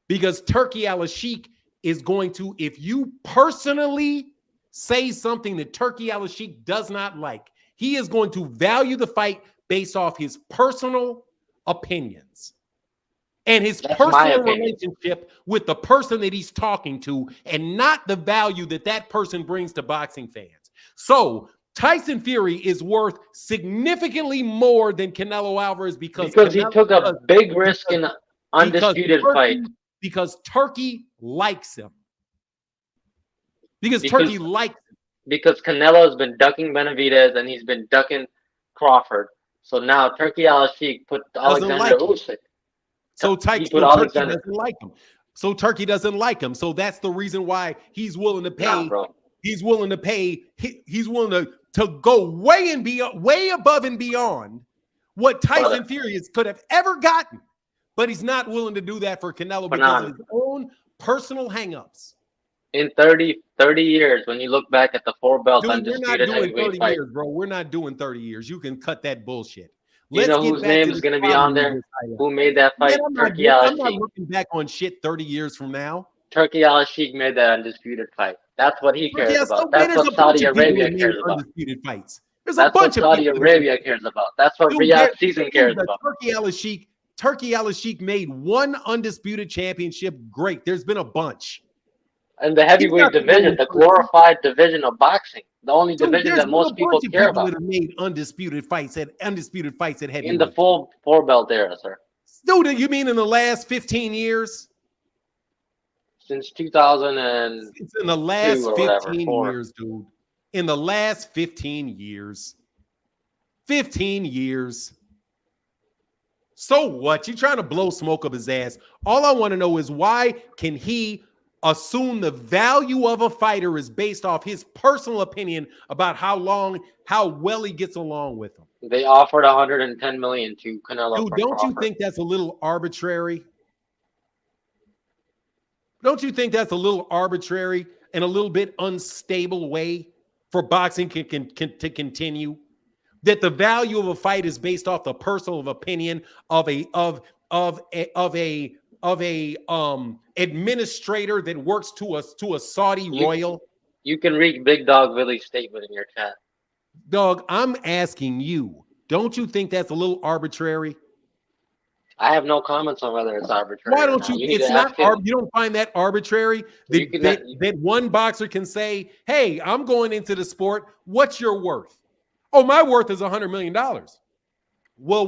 because Turkey Al-Sheikh is going to, if you personally say something that Turkey Al-Sheikh does not like, he is going to value the fight based off his personal opinions and his personal relationship with the person that he's talking to, and not the value that that person brings to boxing fans. So Tyson Fury is worth significantly more than Canelo Alvarez because he took a big risk in an undisputed fight. Because Turkey likes him. Because Turkey likes him. Because Canelo has been ducking Benavidez and he's been ducking Crawford. So now Turkey Al-Sheikh put Alexander Usyk. So Turkey doesn't like him. So Turkey doesn't like him. So that's the reason why he's willing to pay. He's willing to pay. He's willing to go way above and beyond what Tyson Fury could have ever gotten. But he's not willing to do that for Canelo because of his own personal hangups. In 30 years, when you look back at the 4-belt undisputed heavyweight fight, years, bro. We're not doing 30 years. You can cut that bullshit. You know whose name is going to be on there? Who made that fight? Turkey Al-Sheikh. I'm not looking back on shit 30 years from now. Turkey Al-Sheikh made that undisputed fight. That's what he cares about. That's what Saudi Arabia cares about. Undisputed fights. That's what Saudi Arabia cares about. That's what Riyadh Season cares about. Turkey Al-Sheikh made one undisputed championship great. There's been a bunch. And the heavyweight division, the glorified division of boxing, the only division that most people care about. That have made undisputed fights at heavyweight. In the full 4-belt era, sir. Dude, you mean in the last 15 years? Since 2000 and it's in the last 15 years, dude. In the last 15 years. 15 years. So what? You're trying to blow smoke up his ass. All I want to know is why can he assume the value of a fighter is based off his personal opinion about how well he gets along with him. They offered $110 million to Canelo. Dude, don't you think that's a little arbitrary? Don't you think that's a little arbitrary and a little bit unstable way for boxing to continue? That the value of a fight is based off the personal opinion of a administrator that works to a Saudi royal. You can read Big Dog Billy's statement in your chat. Dog, I'm asking you, don't you think that's a little arbitrary? I have no comments on whether it's arbitrary. Why don't you? It's not. You don't find that arbitrary that one boxer can say, "Hey, I'm going into the sport. What's your worth?" Oh, my worth is $100 million. Well,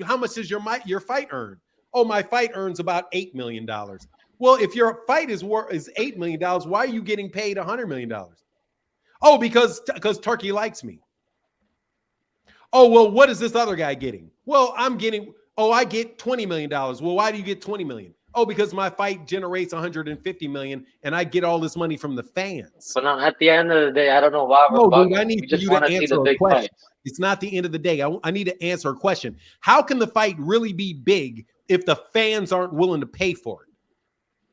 how much does your fight earn? Oh, my fight earns about $8 million. Well, if your fight is $8 million, why are you getting paid $100 million? Oh, because Turkey likes me. Oh, well, what is this other guy getting? Well, I get $20 million. Well, why do you get $20 million? Oh, because my fight generates $150 million, and I get all this money from the fans. But at the end of the day, I don't know why we're bugging. I need you to answer a question. It's not the end of the day. I need to answer a question. How can the fight really be big if the fans aren't willing to pay for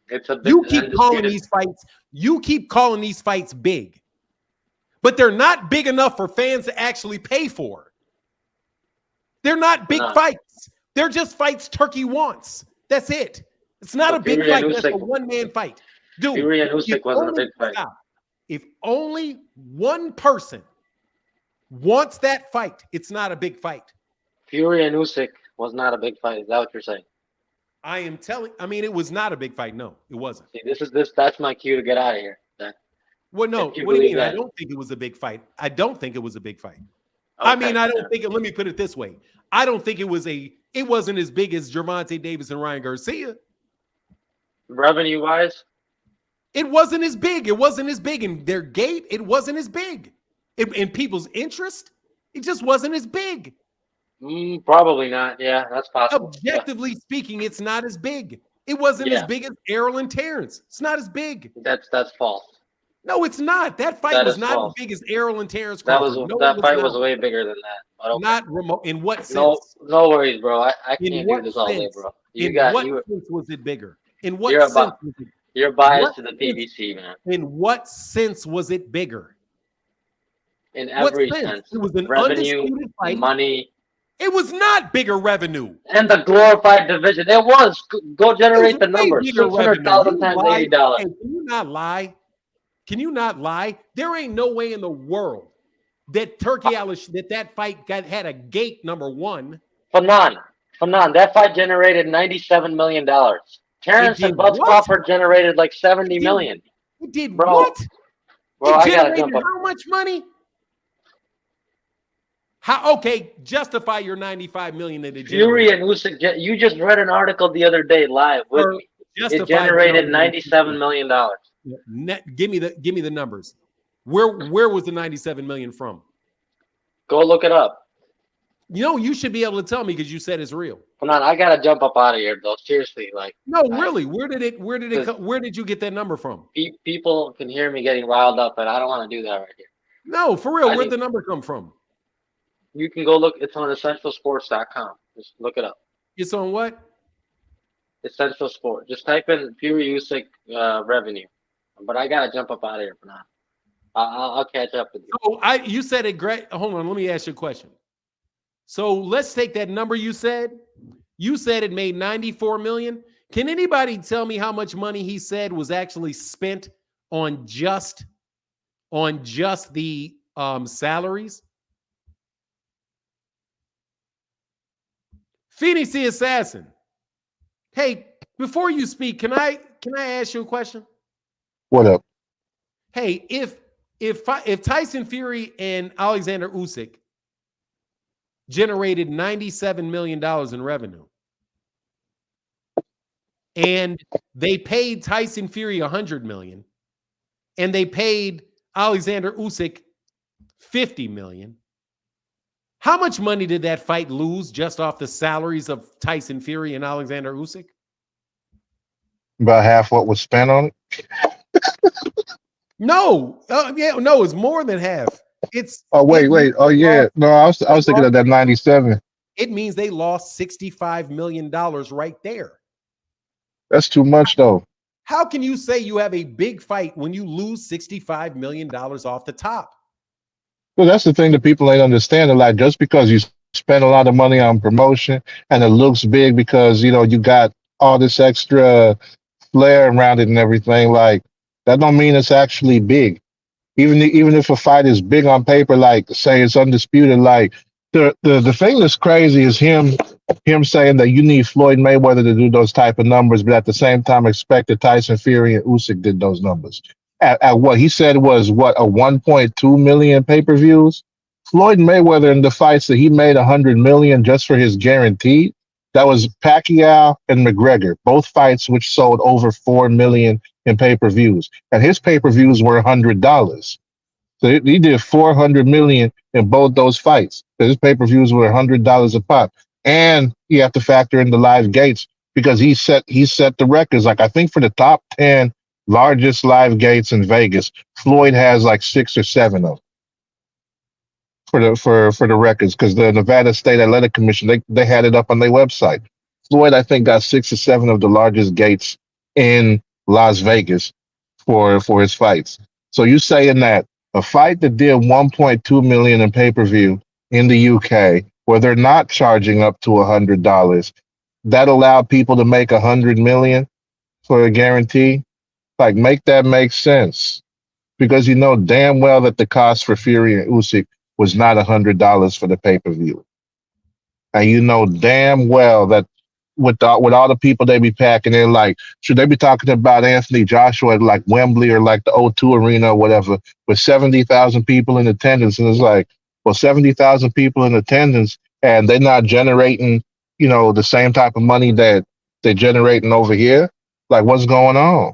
it? You keep calling these fights big, but they're not big enough for fans to actually pay for. They're not big fights. They're just fights Turkey wants. That's it. It's not a big fight. That's a one-man fight. Dude, Fury and Usyk wasn't a big fight. If only one person wants that fight, it's not a big fight. Fury and Usyk was not a big fight. Is that what you're saying? It was not a big fight. No, it wasn't. See, that's my cue to get out of here. Well, no. What do you mean? I don't think it was a big fight. I don't think it was a big fight. Okay. I don't think let me put it this way. I don't think it wasn't as big as Gervonta Davis and Ryan Garcia. Revenue-wise? It wasn't as big. It wasn't as big. In their gate, it wasn't as big. In people's interest, it just wasn't as big. Probably not. Yeah, that's possible. Objectively speaking, it's not as big. It wasn't as big as Errol and Terrence. It's not as big. That's false. No, it's not. That fight was not as big as Errol and Terrence Crawford. That fight was way bigger than that. But okay. Not remote. In what No, sense? no worries, bro. I In can't do what this all day, sense? bro. In what sense was it bigger? In what You're sense about was it? you're What biased to the sense? PBC, man. In what sense was it bigger? In What every sense? sense, It was an revenue, undisputed fight. money, It was not bigger revenue. and the glorified division. It was. Go It was generate the way numbers. bigger revenue. 600,000 You times lied. $80. Hey, can you not lie? Can you not lie? There ain't no way in the world that that fight had a gate number one. Fanon. That fight generated $97 million. It Terrence did and Butts what? Crawford generated like It 70 did, million. it did Bro, what? bro, It I gotta generated jump up. how much money? How? Okay, justify your 95 million that it Fury generated. and Usyk. You just read an article the other day live with Or me. justify It generated the numbers. $97 million. Give me the numbers. Where was the 97 million from? Go look it up. You know, you should be able to tell me because you said it's real. Fanon, I gotta jump up out of here though. Seriously, like. No, really. Where did it Because where did you get that number from? people can hear me getting riled up, and I don't want to do that right here. No, for real. I Where'd think the number come from? you can go look. It's on essentialsports.com. Just look it up. It's on what? Essential Sport. Just type in Fury Usyk revenue. But I gotta jump up out of here for now. I'll catch up with you. So you said it great. Hold on, let me ask you a question. So let's take that number you said. You said it made 94 million. Can anybody tell me how much money he said was actually spent on just the salaries? Phoenix the Assassin. Hey, before you speak, can I ask you a question? What up? Hey, if Tyson Fury and Alexander Usyk generated $97 million in revenue, and they paid Tyson Fury $100 million, and they paid Alexander Usyk $50 million, how much money did that fight lose just off the salaries of Tyson Fury and Alexander Usyk? About half what was spent on it? No, no, it's more than half. Oh wait. Oh yeah. No, I was thinking of that 97. It means they lost $65 million right there. That's too much though. How can you say you have a big fight when you lose $65 million off the top? Well, that's the thing that people ain't understanding. Like, just because you spend a lot of money on promotion and it looks big because you got all this extra flair around it and everything, like that don't mean it's actually big. Even if a fight is big on paper, like say it's undisputed, like the thing that's crazy is him saying that you need Floyd Mayweather to do those type of numbers, but at the same time expect that Tyson Fury and Usyk did those numbers. At what he said was what, a 1.2 million pay-per-views. Floyd Mayweather, in the fights that he made 100 million just for his guaranteed, that was Pacquiao and McGregor, both fights which sold over 4 million in pay-per-views, and his pay-per-views were $100. So he did 400 million in both those fights. His pay-per-views were $100 a pop, and you have to factor in the live gates because he set the records. Like, I think for the top 10 largest live gates in Vegas, Floyd has like 6 or 7 of them for the records, because the Nevada State Athletic Commission, they had it up on their website. Floyd, I think, got 6 or 7 of the largest gates in Las Vegas for his fights. So you saying that a fight that did 1.2 million in pay-per-view in the UK, where they're not charging up to $100, that allowed people to make 100 million for a guarantee? Like, make that make sense, because you know damn well that the cost for Fury and Usyk was not $100 for the pay-per-view, and you know damn well that with all the people they be packing in, like, should they be talking about Anthony Joshua at like Wembley or like the O2 Arena or whatever with 70,000 people in attendance, and it's like, well, 70,000 people in attendance and they're not generating the same type of money that they're generating over here. Like, what's going on?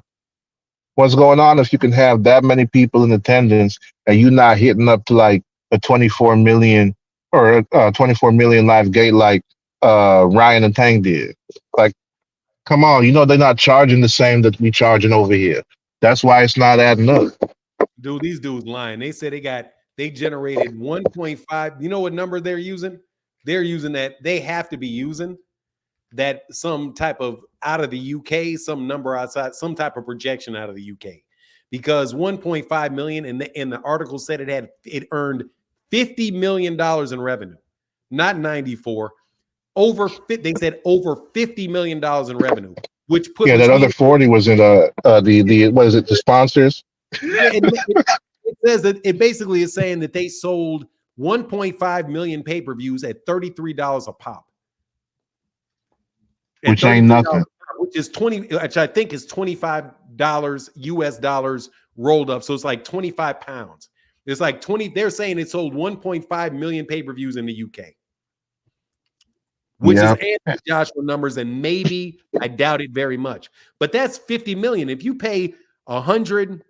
What's going on if you can have that many people in attendance and you're not hitting up to like a 24 million or 24 million live gate like Ryan and Tang did? Like, come on, they're not charging the same that we charging over here. That's why it's not adding up. Dude, these dudes lying. They said they generated 1.5. You know what number they're using? They're using that. They have to be using that some type of out of the UK, some number outside, some type of projection out of the UK, because 1.5 million, and the article said it earned $50 million in revenue, not 94. They said over $50 million in revenue, which that other means 40 was in the what is it, the sponsors? it says that it basically is saying that they sold 1.5 million pay-per-views at $33 a pop. Which ain't nothing. Which is which I think is $25 US dollars rolled up. So it's like 25 pounds. It's like 20. They're saying it sold 1.5 million pay-per-views in the UK. Which is Joshua numbers, and maybe I doubt it very much. But that's 50 million. If you pay 100,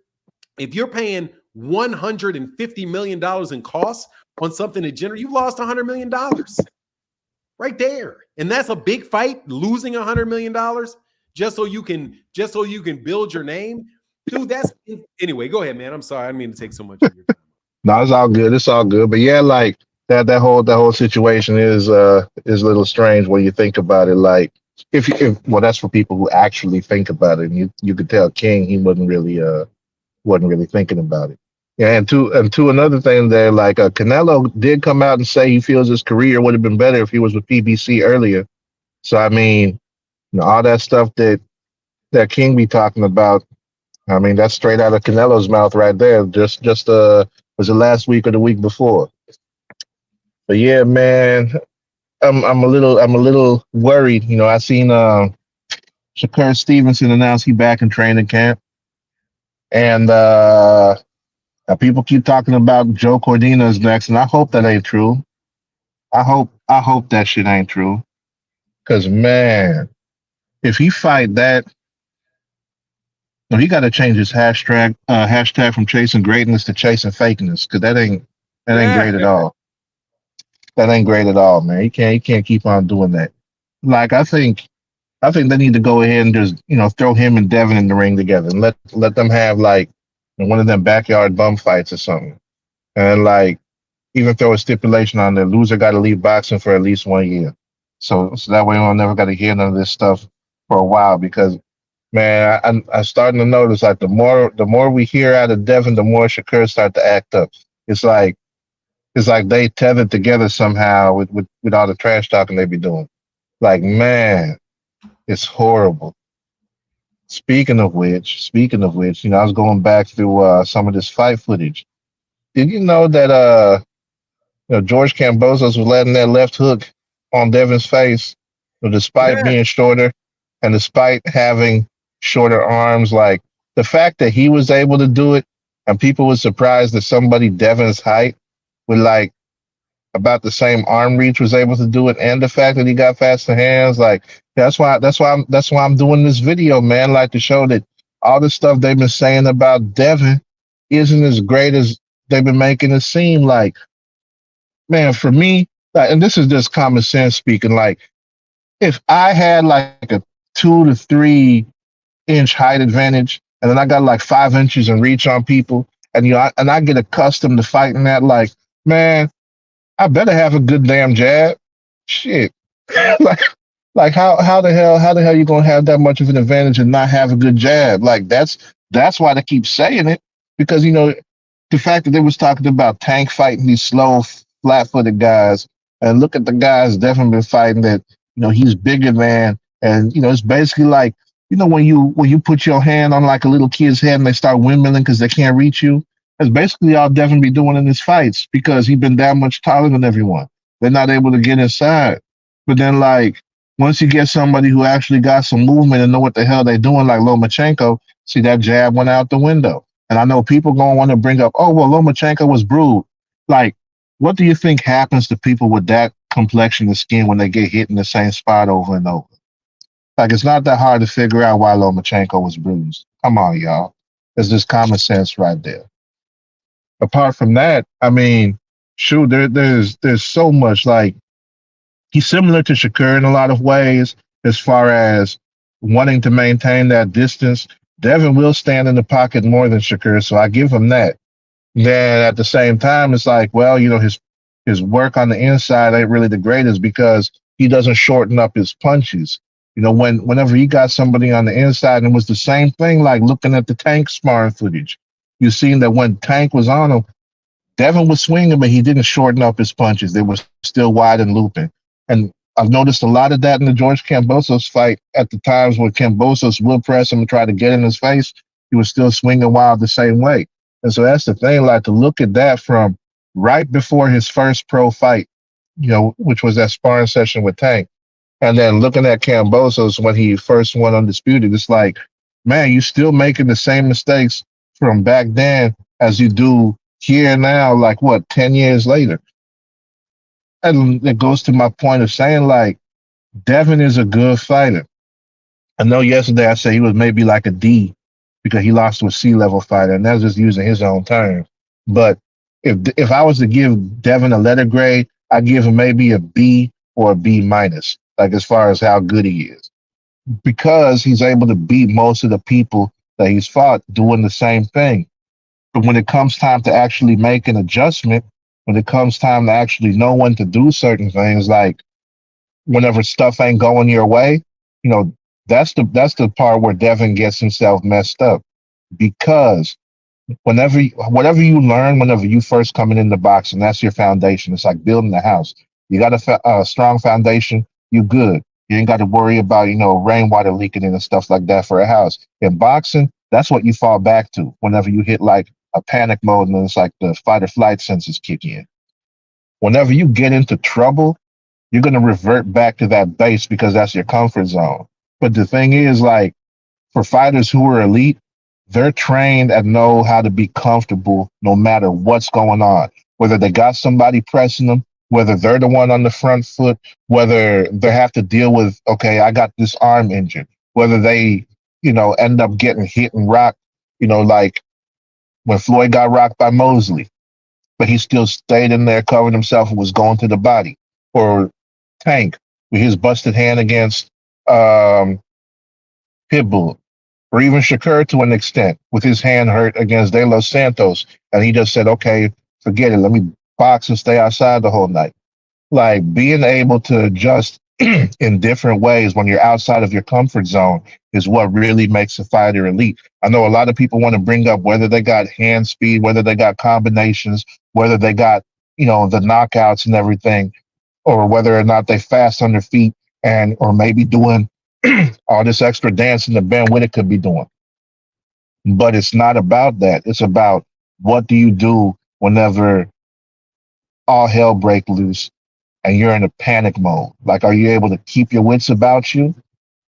if you're paying $150 million in costs on something that you lost $100 million right there. And that's a big fight, losing $100 million just so you can build your name. Dude, anyway, go ahead, man. I'm sorry. I didn't mean to take so much of your time. No, it's all good. It's all good. But yeah, like that whole situation is a little strange when you think about it. Like if that's for people who actually think about it. And you could tell King, he wasn't really thinking about it. Yeah, and to another thing there, like Canelo did come out and say he feels his career would have been better if he was with PBC earlier. So I mean, all that stuff that King be talking about, I mean, that's straight out of Canelo's mouth right there. Just was it last week or the week before? But yeah, man, I'm a little worried. I seen Shakur Stevenson announce he back in training camp, and people keep talking about Joe Cordina is next, and I hope that ain't true. I hope that shit ain't true, because man, if he fight that, no, he got to change his hashtag from chasing greatness to chasing fakeness, because that ain't great at all. That ain't great at all, man. He can't keep on doing that. Like I think they need to go ahead and just throw him and Devin in the ring together and let them have like one of them backyard bum fights or something, and like even throw a stipulation on the loser got to leave boxing for at least 1 year, so that way we'll never got to hear none of this stuff for a while. Because man, I'm starting to notice like the more we hear out of Devin, the more Shakur start to act up. It's like they tethered together somehow with all the trash talking they be doing. Like, man, it's horrible. Speaking of which, I was going back through some of this fight footage. Did you know that George Kambosos was letting that left hook on Devin's face, despite being shorter and despite having shorter arms? Like the fact that he was able to do it, and people were surprised that somebody Devin's height with like about the same arm reach was able to do it, and the fact that he got faster hands, like that's why I'm doing this video, man, like to show that all the stuff they've been saying about Devin isn't as great as they've been making it seem. Like, man, for me, like, and this is just common sense speaking, like if I had like a 2 to 3 inch height advantage, and then I got like 5 inches in reach on people, and I get accustomed to fighting that, like, man, I better have a good damn jab. Shit. like how the hell you gonna have that much of an advantage and not have a good jab? Like that's why they keep saying it, because the fact that they was talking about Tank fighting these slow, flat-footed guys, and look at the guys Devin been fighting that he's bigger than, and it's basically like when you put your hand on like a little kid's head and they start windmilling because they can't reach you. That's basically all Devin be doing in his fights, because he's been that much taller than everyone. They're not able to get inside. But then, like, once you get somebody who actually got some movement and know what the hell they're doing, like Lomachenko, see, that jab went out the window. And I know people going to want to bring up, oh, well, Lomachenko was bruised. Like, what do you think happens to people with that complexion of skin when they get hit in the same spot over and over? Like, it's not that hard to figure out why Lomachenko was bruised. Come on, y'all. It's just common sense right there. Apart from that, I mean, shoot, there's so much. Like, he's similar to Shakur in a lot of ways as far as wanting to maintain that distance. Devin will stand in the pocket more than Shakur, so I give him that. Then at the same time, it's like, well, his work on the inside ain't really the greatest because he doesn't shorten up his punches. Whenever he got somebody on the inside, and it was the same thing like looking at the Tank sparring footage. You seen that when Tank was on him, Devin was swinging, but he didn't shorten up his punches. They were still wide and looping. And I've noticed a lot of that in the George Kambosos fight. At the times when Kambosos would press him and try to get in his face, he was still swinging wild the same way. And so that's the thing, like to look at that from right before his first pro fight, which was that sparring session with Tank. And then looking at Kambosos when he first won Undisputed, it's like, man, you still making the same mistakes from back then as you do here now, like what, 10 years later. And it goes to my point of saying, like, Devin is a good fighter. I know yesterday I said he was maybe like a D because he lost to a C-level fighter, and that's just using his own terms. But if I was to give Devin a letter grade, I'd give him maybe a B or a B minus, like as far as how good he is. Because he's able to beat most of the people that he's fought doing the same thing. But when it comes time to actually make an adjustment, when it comes time to actually know when to do certain things, like whenever stuff ain't going your way, that's the part where Devin gets himself messed up. Because whatever you learn whenever you first coming into boxing, that's your foundation. It's like building a house. You got a strong foundation, you good. You ain't got to worry about, rainwater leaking in and stuff like that for a house. In boxing, that's what you fall back to whenever you hit like a panic mode and it's like the fight or flight senses kick in. Whenever you get into trouble, you're going to revert back to that base because that's your comfort zone. But the thing is, like, for fighters who are elite, they're trained and know how to be comfortable no matter what's going on, whether they got somebody pressing them, whether they're the one on the front foot, whether they have to deal with, okay, I got this arm injured, whether they, end up getting hit and rocked, like when Floyd got rocked by Mosley, but he still stayed in there, covered himself, and was going to the body. Or Tank with his busted hand against Pitbull, or even Shakur to an extent with his hand hurt against De Los Santos, and he just said, okay, forget it, let me box and stay outside the whole night. Like being able to adjust in different ways when you're outside of your comfort zone is what really makes a fighter elite. I know a lot of people want to bring up whether they got hand speed, whether they got combinations, whether they got, the knockouts and everything, or whether or not they fast on their feet or maybe doing all this extra dancing that Ben Whittaker could be doing. But it's not about that. It's about what do you do whenever all hell break loose and you're in a panic mode. Like, are you able to keep your wits about you,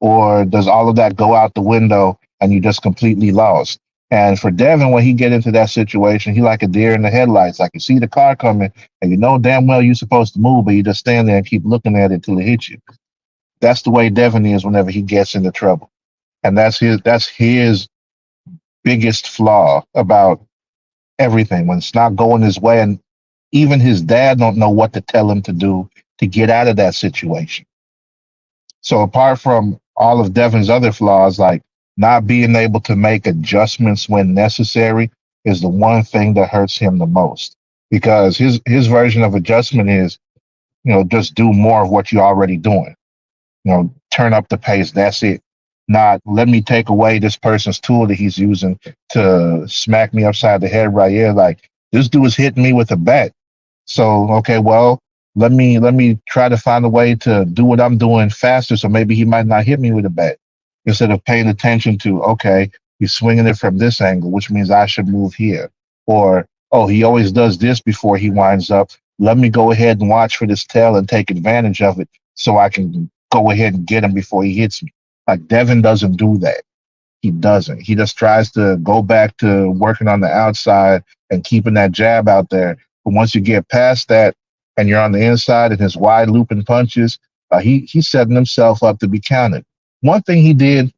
or does all of that go out the window and you just completely lost? And for Devin, when he get into that situation, he like a deer in the headlights. Like, you see the car coming and you know damn well you're supposed to move, but you just stand there and keep looking at it till it hits you. That's the way Devin is whenever he gets into trouble. And that's his biggest flaw about everything. When it's not going his way, and even his dad don't know what to tell him to do to get out of that situation. So apart from all of Devin's other flaws, like not being able to make adjustments when necessary is the one thing that hurts him the most. Because his version of adjustment is, just do more of what you're already doing. Turn up the pace. That's it. Not let me take away this person's tool that he's using to smack me upside the head right here. Like, this dude is hitting me with a bat. So, okay, well, let me try to find a way to do what I'm doing faster, so maybe he might not hit me with a bat, instead of paying attention to, okay, he's swinging it from this angle, which means I should move here. Or, oh, he always does this before he winds up. Let me go ahead and watch for this tail and take advantage of it so I can go ahead and get him before he hits me. Like, Devin doesn't do that. He doesn't. He just tries to go back to working on the outside and keeping that jab out there. But once you get past that and you're on the inside and his wide looping punches, he's setting himself up to be counted. One thing he did,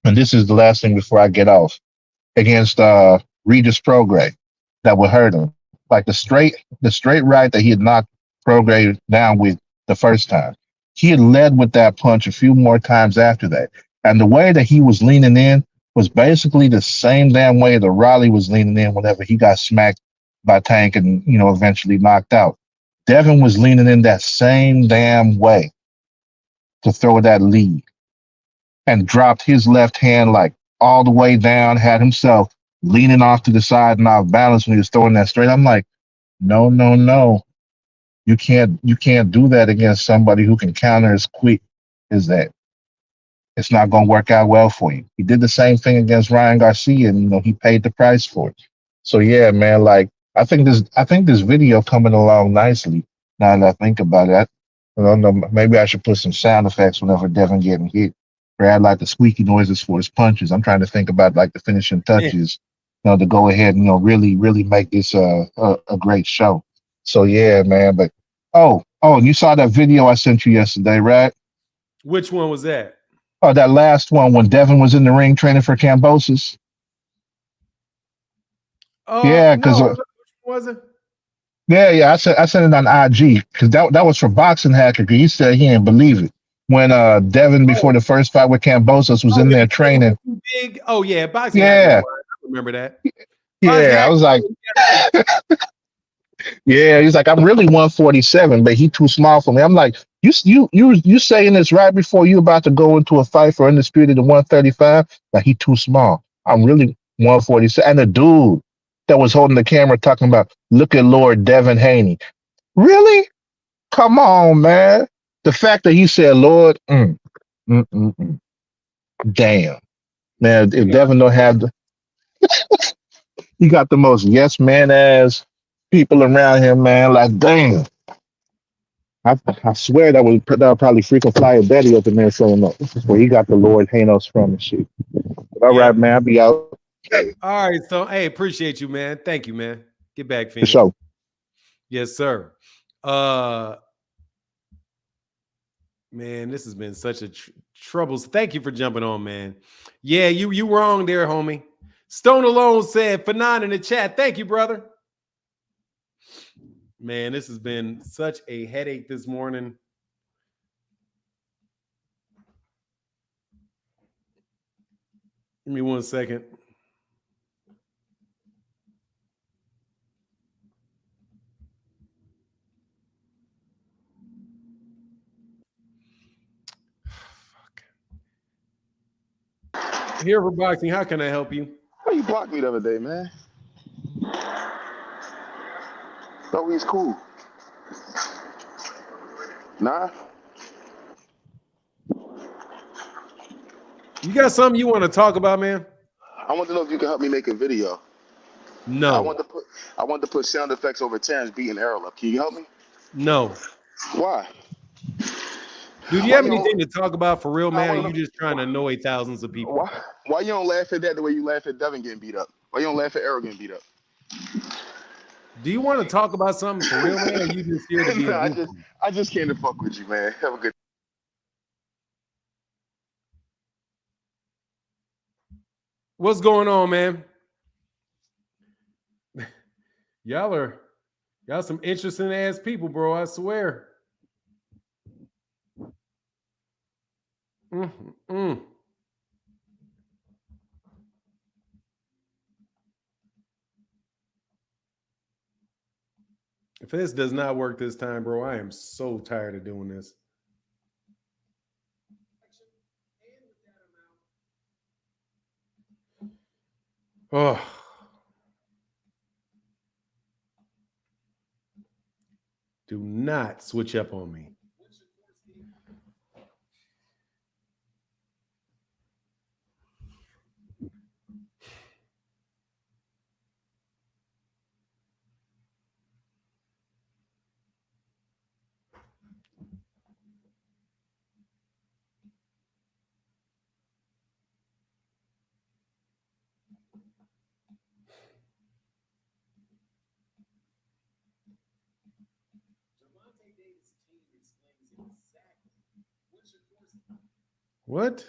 and this is the last thing before I get off, against Regis Prograis that would hurt him. Like the straight right that he had knocked Prograis down with the first time. He had led with that punch a few more times after that. And the way that he was leaning in was basically the same damn way that Raleigh was leaning in whenever he got smacked by Tank and eventually knocked out. Devin was leaning in that same damn way to throw that lead and dropped his left hand like all the way down, had himself leaning off to the side and off balance when he was throwing that straight. I'm like, no, no, no. You can't do that against somebody who can counter as quick as that. It's not going to work out well for you. He did the same thing against Ryan Garcia, and he paid the price for it. So yeah, man, like I think this video coming along nicely. Now that I think about it, I don't know. Maybe I should put some sound effects whenever Devin getting hit, or add like the squeaky noises for his punches. I'm trying to think about like the finishing Yeah. touches, to go ahead and really really make this a great show. So yeah, man. But and you saw that video I sent you yesterday, right? Which one was that? Oh, that last one when Devin was in the ring training for Cambosis. Yeah, because No, which one was it? yeah, I sent it on IG because that was for Boxing Hacker. 'Cause he said he didn't believe it when Devin Oh, before the first fight with Cambosis was in yeah, there he said he was training. too big. Oh yeah, boxing hack was Yeah, lying. I remember that. Boxing yeah, I hack. was like, yeah, he's like, I'm really 147, but he too small for me. I'm like, you saying this right before you about to go into a fight for undisputed at 135? Like he too small. I'm really 147. And the dude that was holding the camera talking about, look at Lord Devin Haney. Really? Come on, man. The fact that he said Lord, mm, mm. Damn. Man, You if got Devin don't have he got the most yes man ass people around him, man. Like, damn. I swear that would probably freaking fly a Betty up in there saying that this is where he got the Lord Hanos from and shit. But all right, Yep. man, I'll be out All right. So hey, appreciate you, man. Thank you, man. Get back, for Phoenix. sure. Yes, sir. Uh Man, this has been such a troubles. Thank you for jumping on, man. Yeah, you wrong there, homie. Stone Alone said Fanon in the chat. Thank you, brother. Man, this has been such a headache this morning. Give me 1 second. Here for boxing. How can I help you? Why you blocked me the other day, man? Oh, he's cool. Nah, You got something you want to talk about, man? I want to know if you can help me make a video. I No, want to put I want to put sound effects over Terrence beating Errol up. Can you help me? no. Why? Dude, you Why have you anything don't? to talk about for real, I man? Or want you to know just trying to annoy thousands of people? why you don't laugh at that the way you laugh at Devin getting beat up? Why you don't laugh at Errol getting beat up? Do you want to talk about something for real, man? Or you just here to be a Nah, goofy? I just came to fuck with you, man. Have a good. What's going on, man? Y'all some interesting ass people, bro. I swear. Mm. If this does not work this time, bro, I am so tired of doing this. Oh, do not switch up on me. What?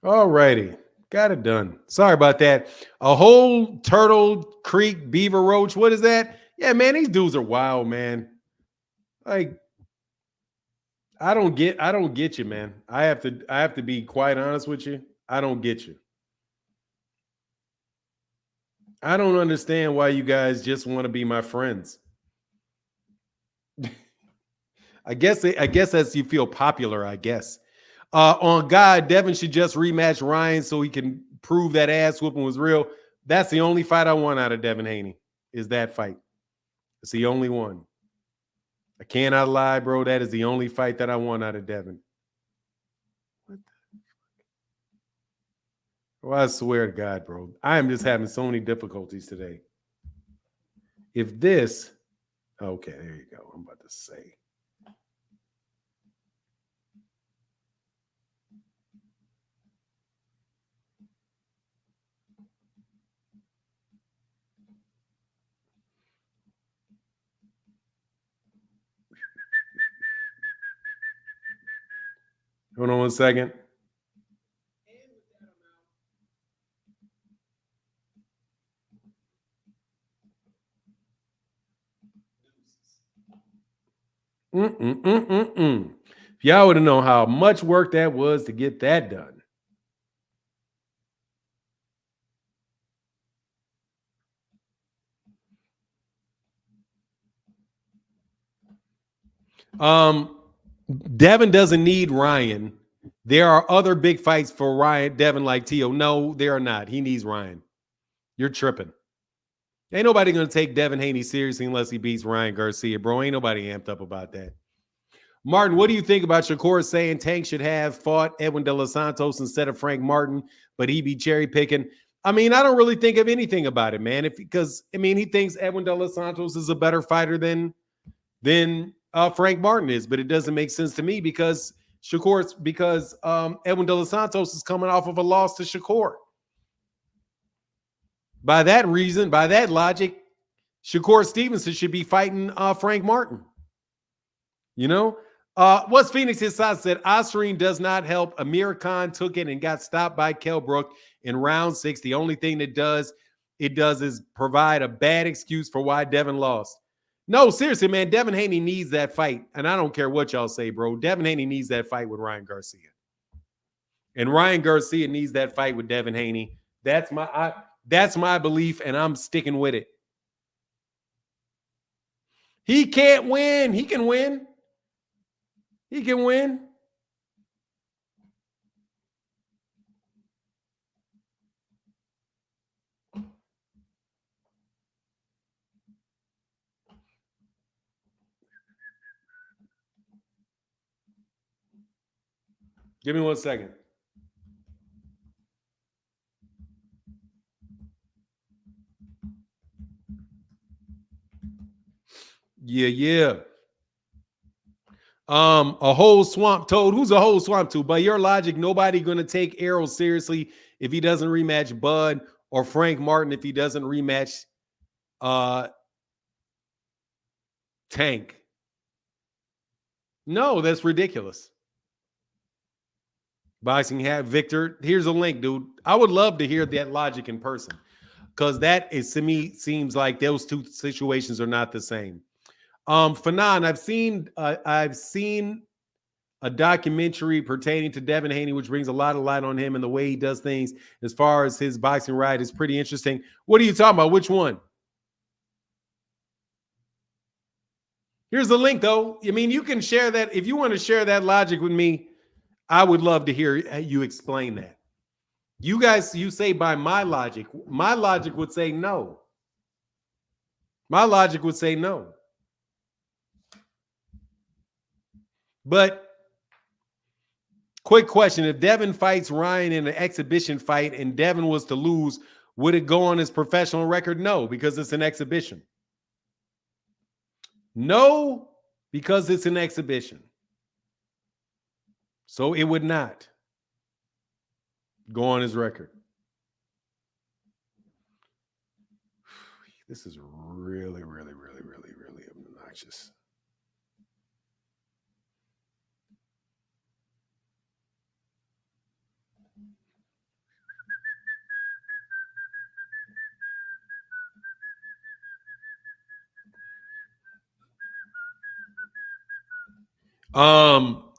All righty. Got it done. Sorry about that. A whole turtle, creek, beaver, roach. What is that? Yeah, man, these dudes are wild, man. Like, I don't get you, man. I have to be quite honest with you. I don't get you. I don't understand why you guys just want to be my friends. I guess as you feel popular, I guess. On God, Devin should just rematch Ryan so he can prove that ass whooping was real. That's the only fight I want out of Devin Haney, is that fight. It's the only one. I cannot lie, bro. That is the only fight that I want out of Devin. What the fuck? Well, I swear to God, bro. I am just having so many difficulties today. If this, okay, there you go. I'm about to say. Hold on one second. If y'all would have known how much work that was to get that done. Devin doesn't need Ryan. There are other big fights for Ryan, Devin, like Tio. No, there are not. He needs Ryan. You're tripping. Ain't nobody going to take Devin Haney seriously unless he beats Ryan Garcia, bro. Ain't nobody amped up about that. Martin, what do you think about Shakur saying Tank should have fought Edwin De Los Santos instead of Frank Martin, but he be cherry picking? I mean, I don't really think of anything about it, man. Because he thinks Edwin De Los Santos is a better fighter than Frank Martin is, but it doesn't make sense to me because Edwin De Los Santos is coming off of a loss to Shakur. By that reason, by that logic, Shakur Stevenson should be fighting Frank Martin. You know? What's Phoenix Inside said, Osirine does not help. Amir Khan took it and got stopped by Kell Brook in round 6. The only thing it does is provide a bad excuse for why Devin lost. No, seriously, man, Devin Haney needs that fight. And I don't care what y'all say, bro. Devin Haney needs that fight with Ryan Garcia. And Ryan Garcia needs that fight with Devin Haney. That's my belief, and I'm sticking with it. He can't win. He can win. He can win. Give me 1 second. Yeah. A whole swamp toad. Who's a whole swamp toad? By your logic, nobody gonna take Errol seriously if he doesn't rematch Bud, or Frank Martin if he doesn't rematch Tank. No, that's ridiculous. Boxing hat Victor. Here's a link, dude. I would love to hear that logic in person, because that is, to me, seems like those two situations are not the same. Fanon, I've seen a documentary pertaining to Devin Haney, which brings a lot of light on him and the way he does things as far as his boxing ride is pretty interesting. What are you talking about? Which one? Here's the link, though. I mean, you can share that. If you want to share that logic with me, I would love to hear you explain that. You guys, you say by my logic. My logic would say no. My logic would say no. But quick question. If Devin fights Ryan in an exhibition fight and Devin was to lose, would it go on his professional record? No, because it's an exhibition. No, because it's an exhibition. So it would not go on his record. This is really, really, really, really, really obnoxious.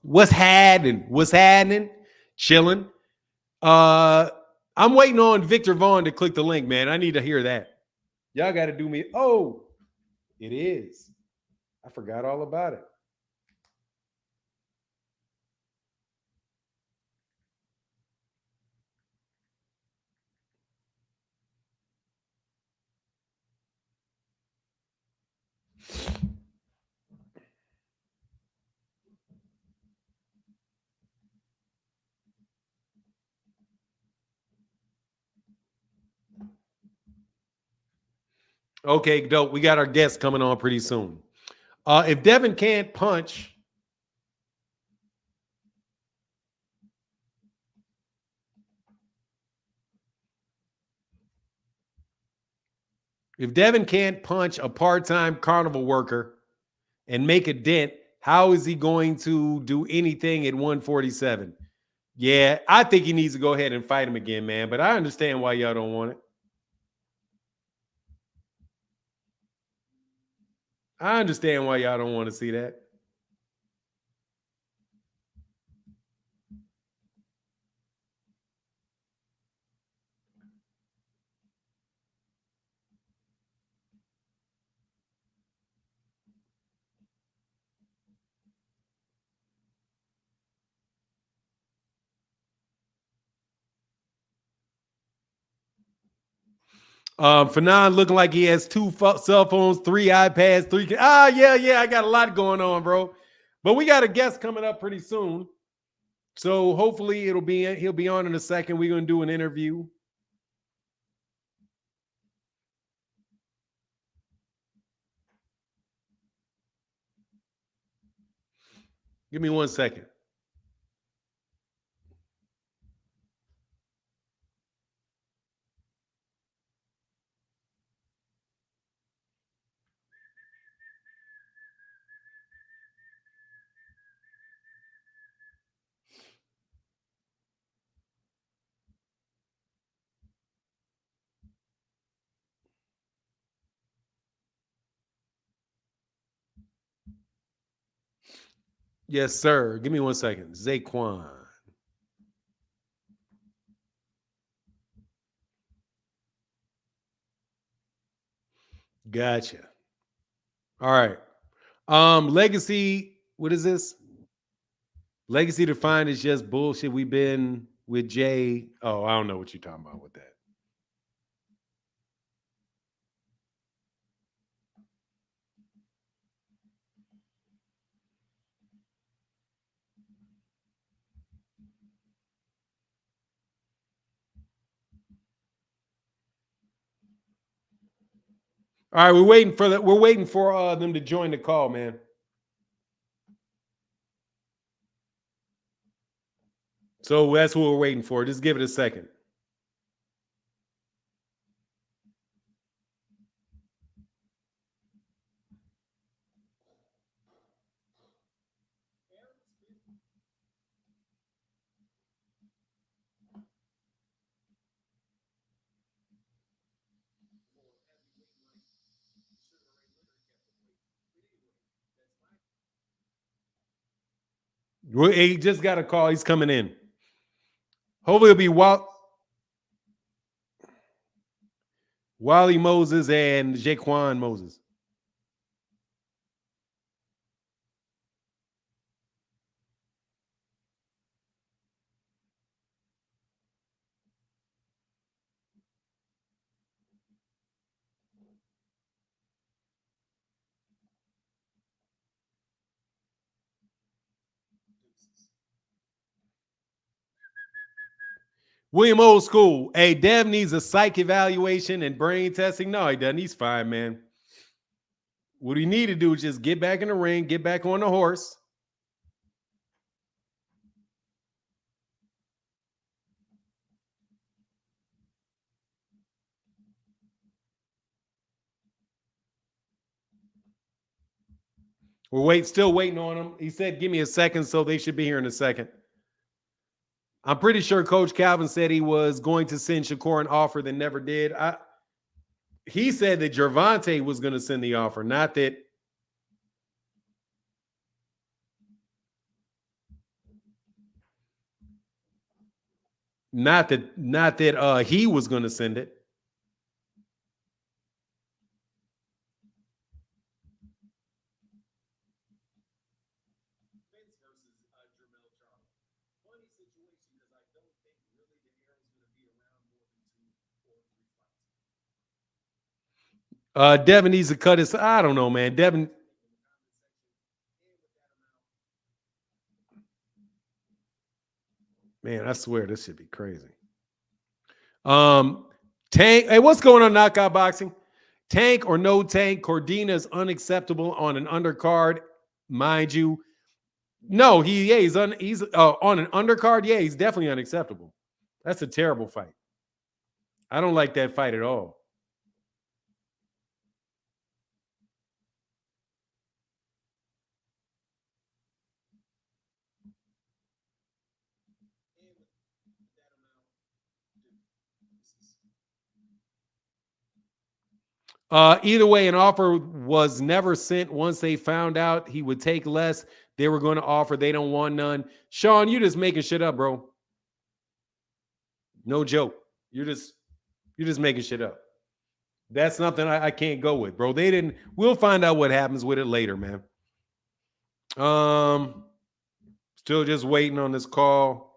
What's happening? Chilling. I'm waiting on Victor Vaughn to click the link, man. I need to hear that. Y'all got to do me. Oh, it is. I forgot all about it. Okay, dope. We got our guest coming on pretty soon. If Devin can't punch, a part-time carnival worker and make a dent, how is he going to do anything at 147? Yeah, I think he needs to go ahead and fight him again, man. But I understand why y'all don't want it. I understand why y'all don't want to see that. Fanon looking like he has 2 cell phones, 3 iPads, 3. Yeah. I got a lot going on, bro. But we got a guest coming up pretty soon. So hopefully he'll be on in a second. We're going to do an interview. Give me 1 second. Yes, sir. Give me 1 second. Zaquan. Gotcha. All right. Legacy, what is this? Legacy defined is just bullshit. We've been with Jay. Oh, I don't know what you're talking about with that. All right, we're waiting for them to join the call, man. So that's what we're waiting for. Just give it a second. He just got a call. He's coming in. Hopefully it'll be Wally Moses and Jaquan Moses. William Old School. Hey, Dev needs a psych evaluation and brain testing. No, he doesn't. He's fine, man. What he need to do is just get back in the ring, get back on the horse. We're still waiting on him. He said, give me a second, so they should be here in a second. I'm pretty sure Coach Calvin said he was going to send Shakur an offer that never did. He said that Gervonta was going to send the offer, not that. Not that he was going to send it. Devin needs to cut his. I don't know, man. Devin. Man, I swear this should be crazy. Tank. Hey, what's going on, Knockout Boxing? Tank or no tank? Cordina is unacceptable on an undercard, mind you. No, he's on an undercard. Yeah, he's definitely unacceptable. That's a terrible fight. I don't like that fight at all. Either way, an offer was never sent. Once they found out he would take less, they were going to offer. They don't want none. Sean, you just making shit up, bro. No joke. You're just making shit up. That's something I can't go with, bro. They didn't. We'll find out what happens with it later, man. Still just waiting on this call.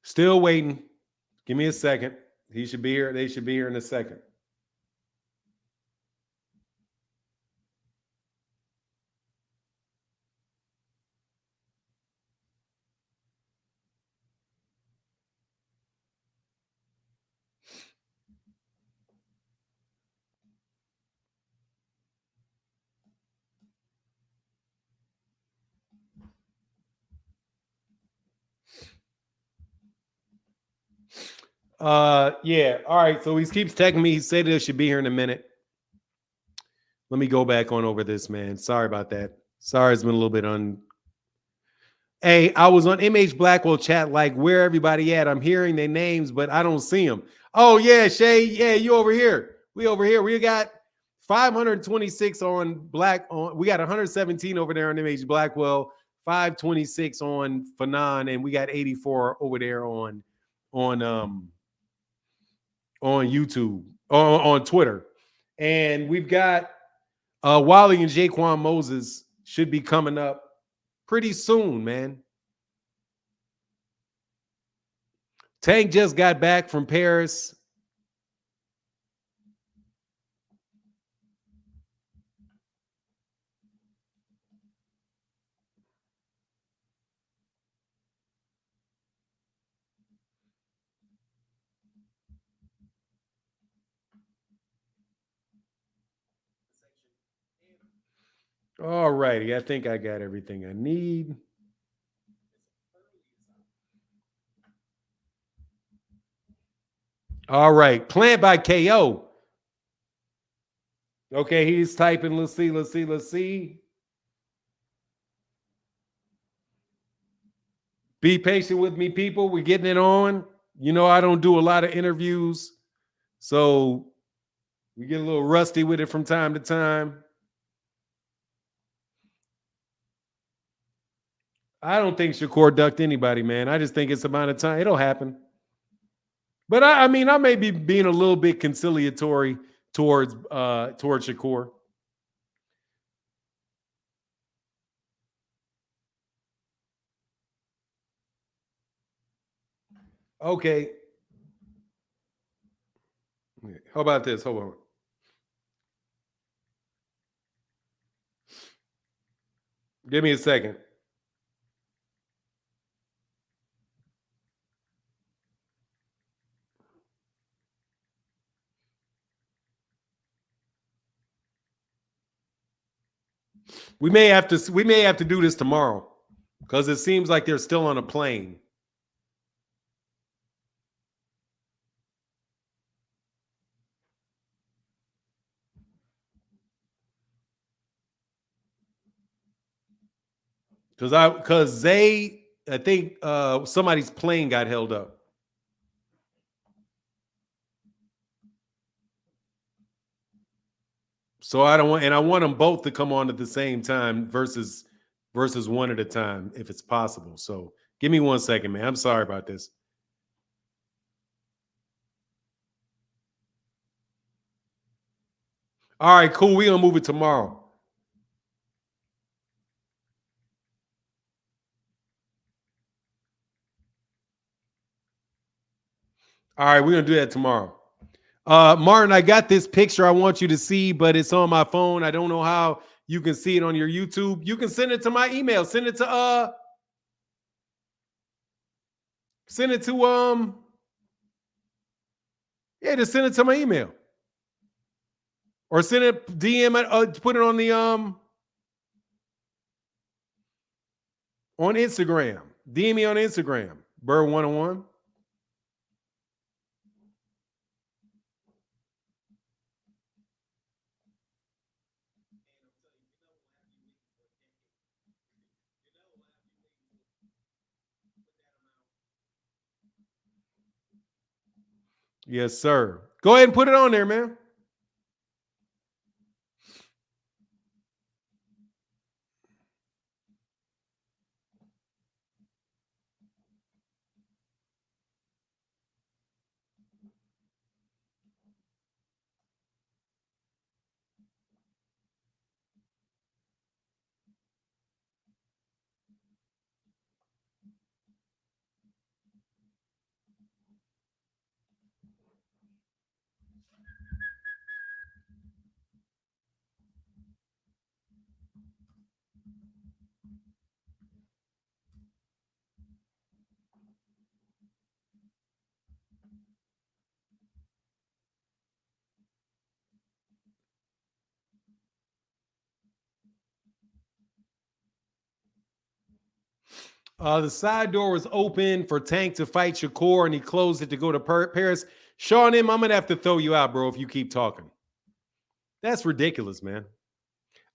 Still waiting. Give me a second. He should be here. They should be here in a second. Yeah. All right. So he keeps texting me. He said they should be here in a minute. Let me go back on over this, man. Sorry about that. Sorry, it's been a little bit Hey, I was on MH Blackwell chat, like where everybody at. I'm hearing their names, but I don't see them. Oh, yeah, Shay. Yeah, you over here. We over here. We got 526 on Black. We got 117 over there on MH Blackwell, 526 on Fanon, and we got 84 over there on YouTube, on Twitter. And we've got Wally and Jaquan Moses should be coming up pretty soon, man. Tank just got back from Paris. All righty. I think I got everything I need. All right. Plant by KO. Okay, he's typing. Let's see. Be patient with me, people. We're getting it on. You know, I don't do a lot of interviews, so we get a little rusty with it from time to time. I don't think Shakur ducked anybody, man. I just think it's amount of time. It'll happen. But I mean, I may be being a little bit conciliatory towards Shakur. Okay. How about this? Hold on. Give me a second. We may have to do this tomorrow because it seems like they're still on a plane. I think somebody's plane got held up. So I want them both to come on at the same time versus one at a time if it's possible. So give me 1 second, man. I'm sorry about this. All right, cool. We're gonna move it tomorrow. All right, we're gonna do that tomorrow. Martin, I got this picture I want you to see, but it's on my phone. I don't know how you can see it on your YouTube. You can send it to my email. Send it to just send it to my email. Or send it DM it, put it on the on Instagram. DM me on Instagram. Bird101. Yes, sir. Go ahead and put it on there, man. The side door was open for Tank to fight Shakur, and he closed it to go to Paris. Sean M, I'm going to have to throw you out, bro, if you keep talking. That's ridiculous, man.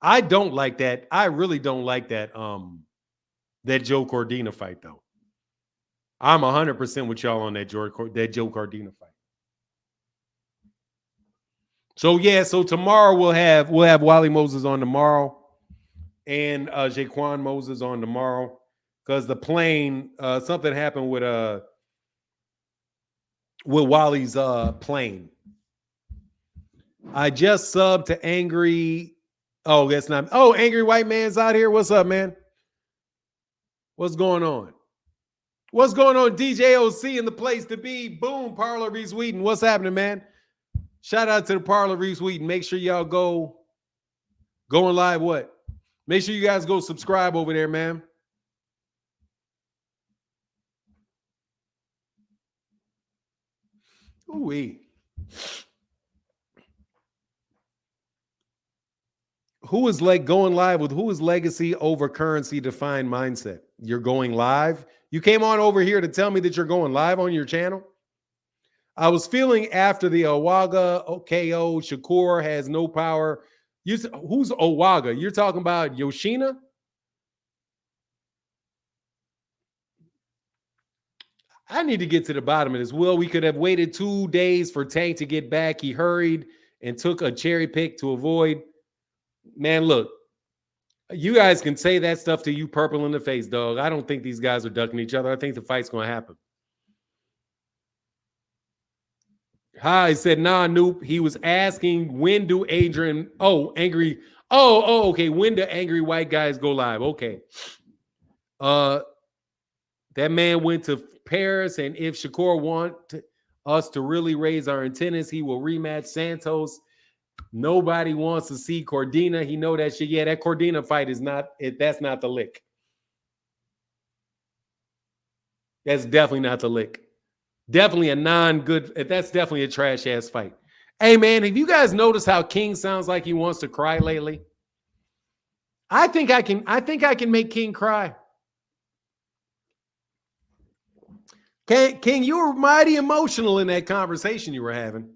I don't like that. I really don't like that that Joe Cordina fight, though. I'm 100% with y'all on that Joe Cordina fight. So tomorrow we'll have Wally Moses on tomorrow and Jaquan Moses on tomorrow. Because the plane, something happened with Wally's plane. I just subbed to Angry. Oh, that's not. Oh, Angry White Man's out here. What's up, man? What's going on? What's going on? DJ OC in the place to be. Boom, Parlor Reese Wheaton. What's happening, man? Shout out to the Parlor Reese Wheaton. Make sure y'all going live. What? Make sure you guys go subscribe over there, man. Ooh-wee. Who is like going live with who is legacy over currency defined mindset? You're going live? You came on over here to tell me that you're going live on your channel? I was feeling after the Owaga KO, Shakur has no power. Who's Owaga? You're talking about Yoshina? I need to get to the bottom of this. Well, we could have waited 2 days for Tank to get back. He hurried and took a cherry pick to avoid. Man, look, you guys can say that stuff to you purple in the face, dog. I don't think these guys are ducking each other. I think the fight's going to happen. Hi, said, nah, Noop. He was asking, when do Adrian, angry. Okay. When do angry white guys go live? Okay. That man went to Paris, and if Shakur wants us to really raise our antennas, he will rematch Santos. Nobody wants to see Cordina. He know that shit. Yeah, that Cordina fight is not it. That's not the lick. That's definitely not the lick. Definitely a non-good. That's definitely a trash ass fight. Hey man, have you guys noticed how King sounds like he wants to cry lately? I think I can make King cry. King, you were mighty emotional in that conversation you were having.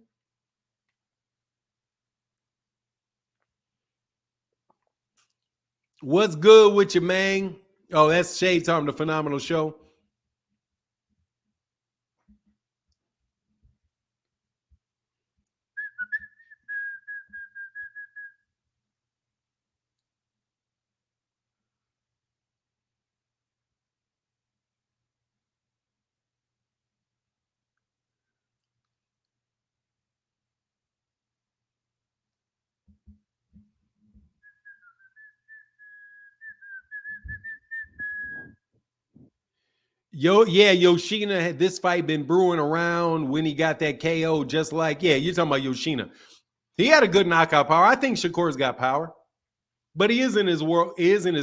What's good with you, man? Oh, that's Shade Time, the phenomenal show. Yoshina had this fight been brewing around when he got that KO, just like, you're talking about Yoshina. He had a good knockout power. I think Shakur's got power, but he is in his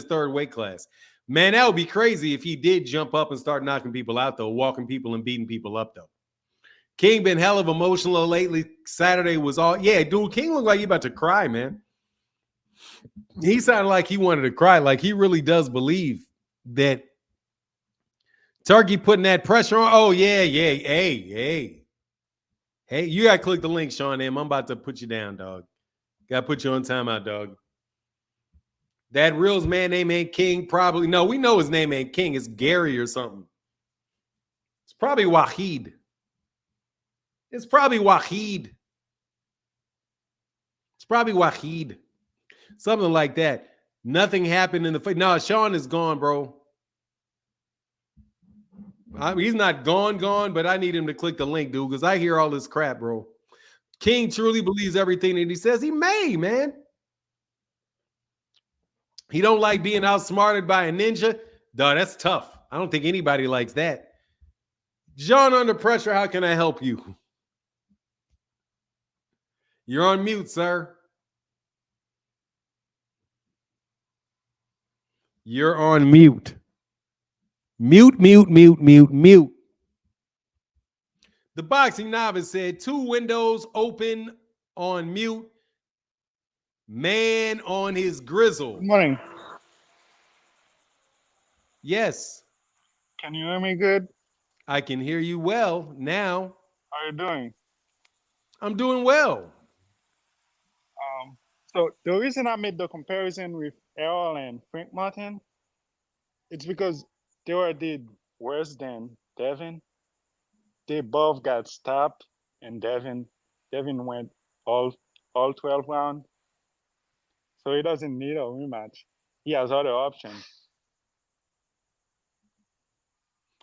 third weight class. Man, that would be crazy if he did jump up and start knocking people out, though, walking people and beating people up, though. King been hell of emotional lately. Saturday was all, dude, King looked like he about to cry, man. He sounded like he wanted to cry. Like he really does believe that Turkey putting that pressure on. Oh, yeah. Hey, you got to click the link, Sean M. I'm about to put you down, dog. Got to put you on timeout, dog. That Reels man name ain't King, probably. No, we know his name ain't King. It's Gary or something. It's probably Wahid. It's probably Wahid. Something like that. Nothing happened in the fight. No, Sean is gone, bro. He's not gone, but I need him to click the link, dude, because I hear all this crap, bro. King truly believes everything that he says. He may, man. He don't like being outsmarted by a ninja. Duh, that's tough. I don't think anybody likes that. John, under pressure, how can I help you? You're on mute, sir. You're on mute. Mute. The boxing novice said 2 windows open on mute. Man on his grizzle. Good morning. Yes. Can you hear me good? I can hear you well now. How are you doing? I'm doing well. So the reason I made the comparison with Errol and Frank Martin, it's because they did worse than Devin. They both got stopped, and Devin went all 12 rounds. So he doesn't need a rematch. He has other options.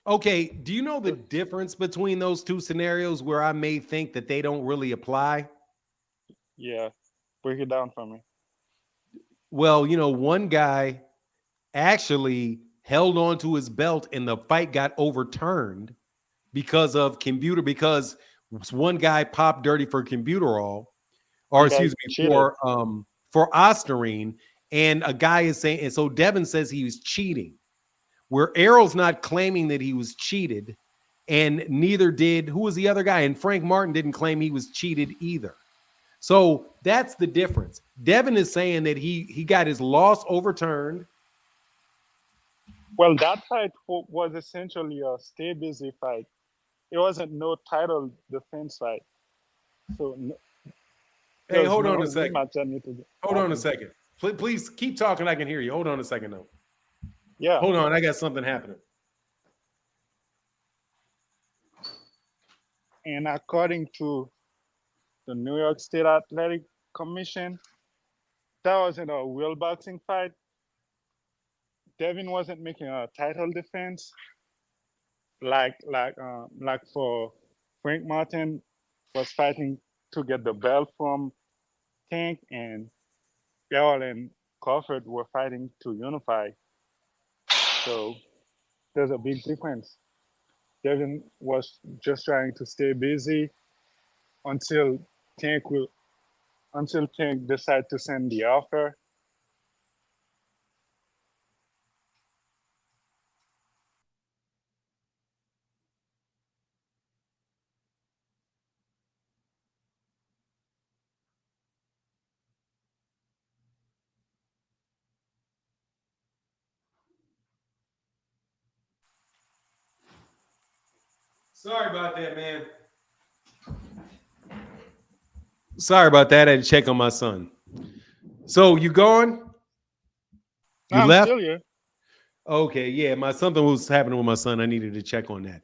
Okay, do you know the difference between those two scenarios where I may think that they don't really apply? Yeah, break it down for me. Well, one guy actually held on to his belt and the fight got overturned because one guy popped dirty for Combuterol, or excuse me, for Ostarine, and a guy is saying, and so Devin says he was cheating, where Errol's not claiming that he was cheated, and neither did, who was the other guy? And Frank Martin didn't claim he was cheated either. So that's the difference. Devin is saying that he got his loss overturned. Well, that fight was essentially a stay busy fight. It wasn't no title defense fight. So Hey, hold on a second. Hold on a happen. second. Please keep talking. I can hear you. Hold on a second, though. Yeah. Hold on. I got something happening. And according to the New York State Athletic Commission, that wasn't a real boxing fight. Devin wasn't making a title defense like for Frank Martin was fighting to get the belt from Tank, and Errol and Crawford were fighting to unify. So there's a big difference. Devin was just trying to stay busy until Tank decide to send the offer. Sorry about that, man. Sorry about that. I had to check on my son. So you gone? You I'm left? still here. Okay, yeah. Something was happening with my son. I needed to check on that.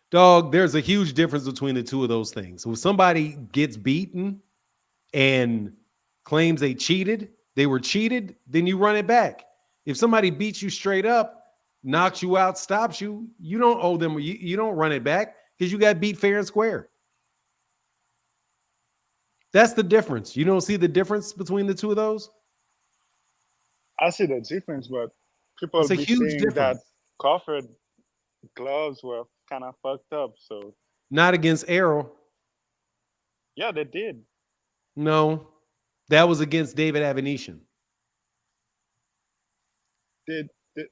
Dog, there's a huge difference between the two of those things. So if somebody gets beaten and claims they were cheated, then you run it back. If somebody beats you straight up, knocks you out, stops you, you don't owe them, you don't run it back because you got beat fair and square. That's the difference. You don't see the difference between the two of those? I see the difference, but people It's a be huge saying difference. that Crawford gloves were kind of fucked up. So Not against Errol. yeah, they did. No, that was against David Avenetian.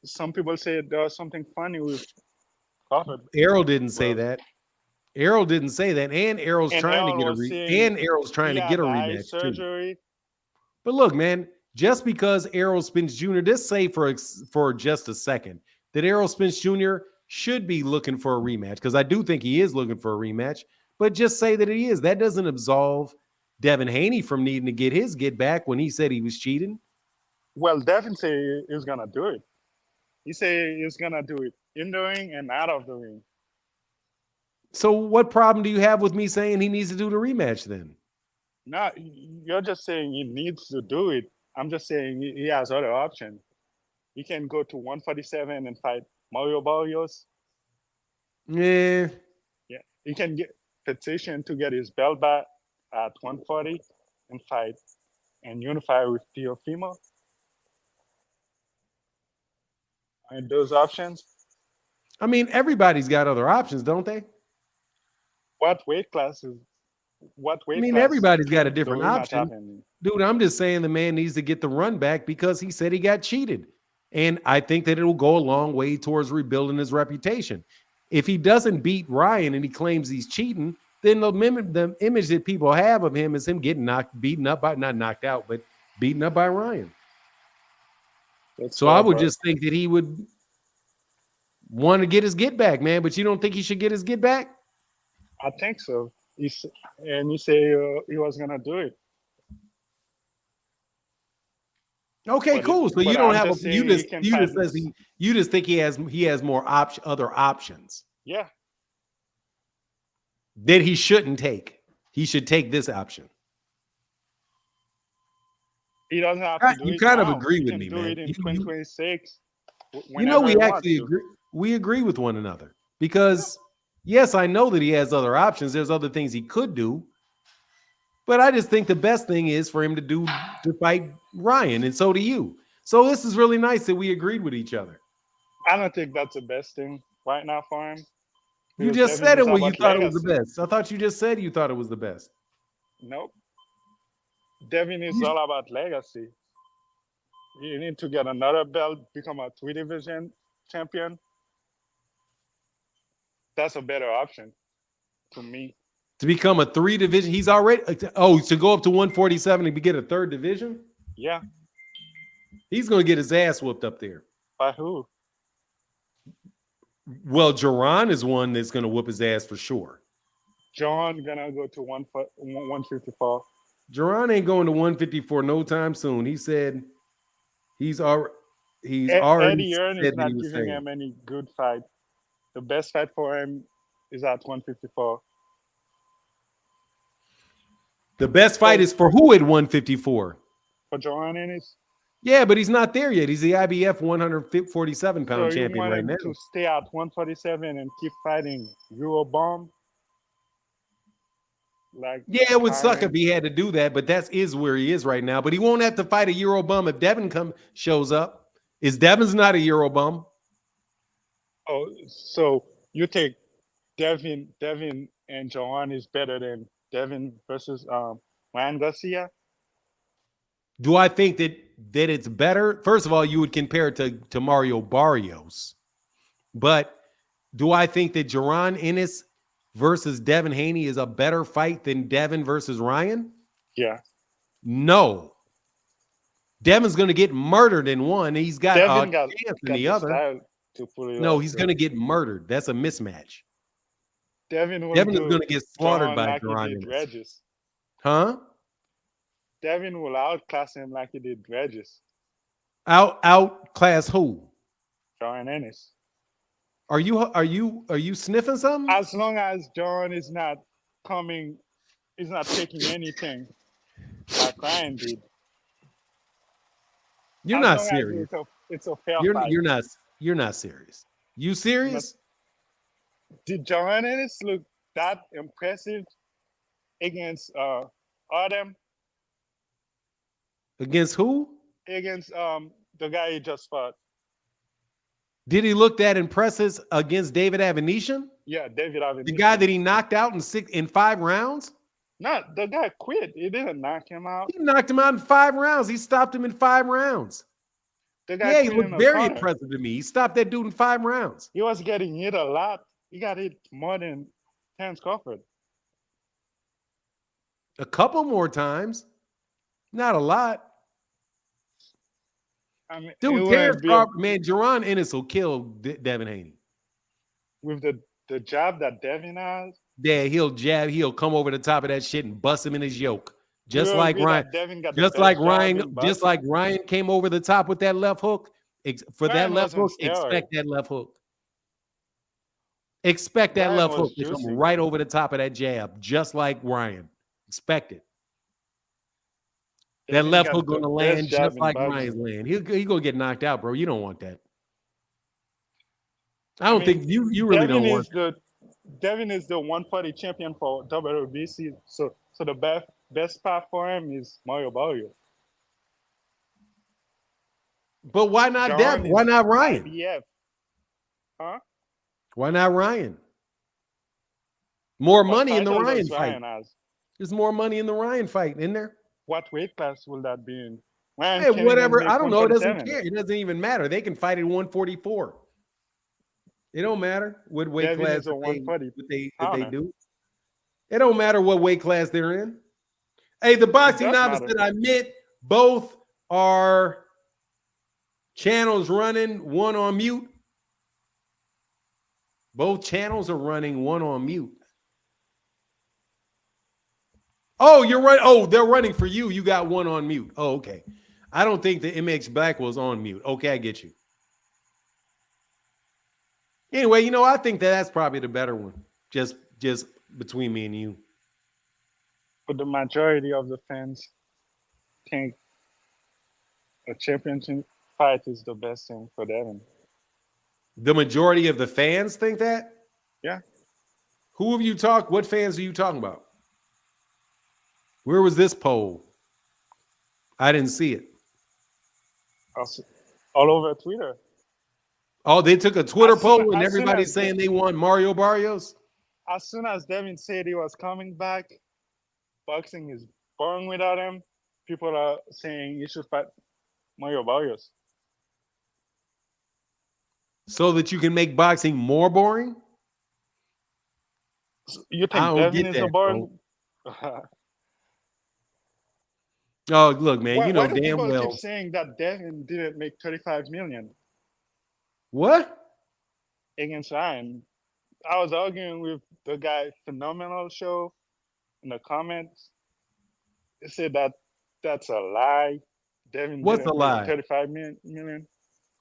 Some people say there was something funny with Crawford. Errol didn't say Well, that. Errol didn't say that, and Errol's and trying to Errol get a was saying Errol's trying he to get had a the eye rematch too. surgery. But look, man, just because Errol Spence Jr. Just say for just a second that Errol Spence Jr. should be looking for a rematch, because I do think he is looking for a rematch. But just say that he is. That doesn't absolve Devin Haney from needing to get his get back when he said he was cheating. Well, Devin said he's gonna do it. He said he's gonna do it in the ring and out of the ring. So what problem do you have with me saying he needs to do the rematch then? No, you're just saying he needs to do it. I'm just saying he has other options. He can go to 147 and fight Mario Barrios. Yeah. Yeah, he can get petition to get his belt back at 140 and fight and unify with Teofimo. And those options. I mean, everybody's got other options, don't they? What weight classes? What weight I mean, class everybody's got a can the different rematch option. happen in? Dude, I'm just saying the man needs to get the run back because he said he got cheated. And I think that it will go a long way towards rebuilding his reputation. If he doesn't beat Ryan and he claims he's cheating, then the image that people have of him is him getting beaten up by, not knocked out, but beaten up by Ryan. That's So fair, I would but just think that he would want to get his get back, man. But you don't think he should get his get back? I think so. He said he was gonna do it. Okay, But cool. So you but don't I'm have just saying he can fight. you just think he has more other options Yeah, that he shouldn't take. He should take this option. he doesn't have to do You it kind of now. agree He with can me, do man. it in You 2026. know, Whenever we he wants actually to. agree. We agree with one another because yes, I know that he has other options. There's other things he could do, but I just think the best thing is for him to fight Ryan, and so do you. So this is really nice that we agreed with each other. I don't think that's the best thing right now for him. You Because just Devin said is it when you about thought it was the legacy. best. I thought you just said you thought it was the best. Nope. Devin is all about legacy. You need to get another belt, become a 3 division champion. That's a better option to me. To become a 3 division, he's already to go up to 147 and get a 3rd division. Yeah. He's going to get his ass whooped up there. By who? Well, Jerron is one that's going to whoop his ass for sure. John gonna go to 154. Jerron ain't going to 154 no time soon. He said he's already Eddie Earn said is that he not was giving saying. him any good fight. The best fight for him is at 154. The best fight is for who at 154? For Joanne Ennis? Yeah, but he's not there yet. He's the IBF 147 pound So you champion want right him now. to stay at 147 and keep fighting Eurobomb? Like, Yeah, it would suck if he had to do that, but that is where he is right now. But he won't have to fight a Eurobum if Devin shows up. Devin's not a Eurobum? Oh, so you take Devin and Joanne is better than Devin versus Ryan Garcia? Do I think that it's better? First of all, you would compare it to Mario Barrios. But do I think that Jerron Ennis versus Devin Haney is a better fight than Devin versus Ryan? Yeah. No. Devin's going to get murdered in one. He's got Devin a got chance in got the the other. style to pull it No, off. he's So going to get murdered. That's a mismatch. Devin will Devin is do going to get slaughtered John by like he Gervonta did Ennis. Regis. Huh? Devin will outclass him like he did Regis. Outclass who? John Ennis. Are you sniffing something? As long as John is not coming, he's not taking anything like Ryan did. You're As not long as serious. it's a fair You're fight. you're not serious. You serious? Did John Ennis look that impressive against Adam? Against who? Against the guy he just fought. Did he look that impressive against David Avenetian? Yeah, David Avenetian. The guy that he knocked out in 5 rounds? No, the guy quit. He didn't knock him out. He knocked him out in 5 rounds. He stopped him in 5 rounds. The guy Yeah, he quit looked in very corner. impressive to me. He stopped that dude in 5 rounds. He was getting hit a lot. He got hit more than Terence Crawford. A couple more times. Not a lot. I mean, it Dude, wouldn't Terrence be Crawford, man, Jerron Ennis will kill Devin Haney. with the jab that Devin has. Yeah, he'll jab. He'll come over the top of that shit and bust him in his yoke. Just we'll like agree Ryan. that Devin got the Just best like jab Ryan. in Just boxing. like Ryan came over the top with that left hook. For that Ryan left was on hook, steroids. expect that left hook. Expect that Ryan left was hook to come juicing. right over the top of that jab, just like Ryan. Expect it. That Devin left got hook the going to best land jab just in like boxing. Ryan's land. He going to get knocked out, bro. You don't want that. I I don't mean, think you really Devin don't want is Devin is the 140 champion for WBC. So the best path for him is Mario Barrios. But why not John Devin? Why is not Ryan? IBF. Huh? Why not Ryan? More What money in the title Ryan does fight. Ryan has? There's more money in the Ryan fight, isn't there? What weight class will that be in? Ryan Hey, can't even whatever. make I don't know. It doesn't 147. care. It doesn't even matter. They can fight at 144. It don't matter what weight Devin class is a 140 that they pounder. do. It don't matter what weight class they're in. Hey, the boxing does novice matter. that I admit, both are channels running, one on mute. Both channels are running, one on mute. Oh, you're right. Oh, they're running for you. You got one on mute. Oh, okay. I don't think the MX Black was on mute. Okay, I get you. Anyway, I think that's probably the better one. Just between me and you. But the majority of the fans think a championship fight is the best thing for Devin. The majority of the fans think that? Yeah. Who have you talked? What fans are you talking about? Where was this poll? I didn't see it. All over Twitter. Oh, they took a Twitter As soon- poll and as soon everybody's as saying they want Mario Barrios? As soon as Devin said he was coming back, boxing is boring without him. People are saying he should fight Mario Barrios. So that you can make boxing more boring? You I think don't Devin get is that, a boring? Oh, look, man, why, you know why do damn people well. keep saying that Devin didn't make 35 million What? against Ryan? I was arguing with the guy Phenomenal Show in the comments. They said that that's a lie. Devin What's didn't a make lie? 35 million.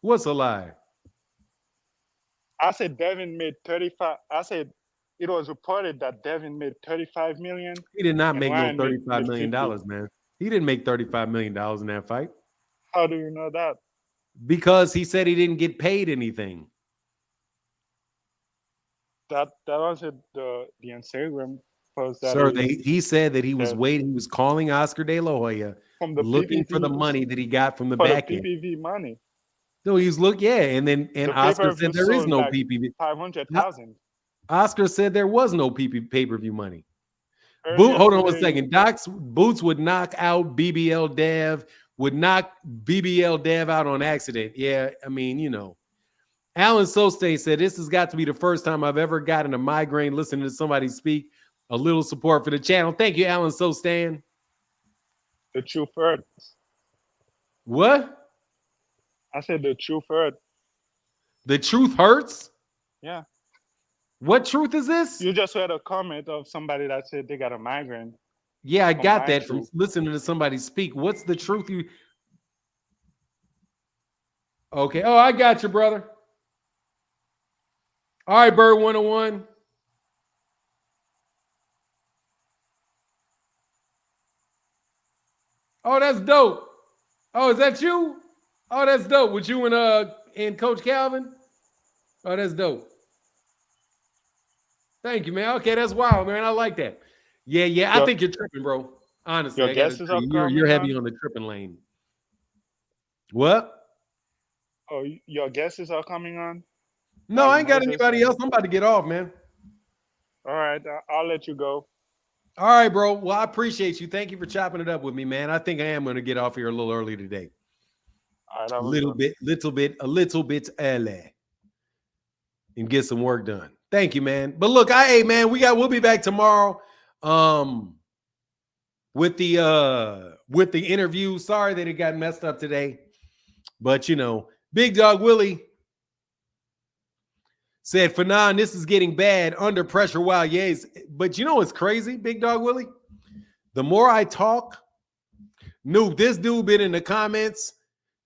What's a lie? I said Devin made 35. I said it was reported that Devin made 35 million. He did not And make no Ryan made $35 million, 50. man. He didn't make $35 million in that fight How do you know that? because he said he didn't get paid anything. That wasn't the Instagram post that Sir, is he said that he was that- waiting. He was calling Oscar De La Hoya, from the looking for the PPV money that he got from the for the back end. PPV money. No, he's and then The Oscar pay-per-view said there is sold no like PPV. 500,000. Oscar said there was no pay-per-view money. Earlier Hold on one today- second. Boots would knock out BBL Dev, would knock BBL Dev out on accident. Yeah, I mean, Alan Sostain said, this has got to be the first time I've ever gotten a migraine listening to somebody speak. A little support for the channel. Thank you, Alan Sostain. The true first. What? I said the truth hurt. The truth hurts? Yeah. What truth is this? You just read a comment of somebody that said they got a migraine. Yeah, I got my that from truth. listening to somebody speak. What's the truth you... Okay. Oh, I got you, brother. All right, Bird 101. Oh, that's dope. Oh, is that you? Oh, that's dope. With you and Coach Calvin? Oh, that's dope. Thank you, man. Okay, that's wild, man. I like that. Yeah. I think you're tripping, bro. Honestly, Your I gotta guesses tell are you, you're coming heavy on? on the tripping lane. What? Oh, your guesses are coming on? No, I ain't got Moses anybody and- else. I'm about to get off, man. All right, I'll let you go. All right, bro. Well, I appreciate you. Thank you for chopping it up with me, man. I think I am going to get off here a little early today. All right, A little bit early, and get some work done. Thank you, man. But look, we'll be back tomorrow. With the interview. Sorry that it got messed up today, but Big Dog Willie said, "For now, this is getting bad. Under pressure, wow, yes." But what's crazy, Big Dog Willie? The more I talk, this dude been in the comments.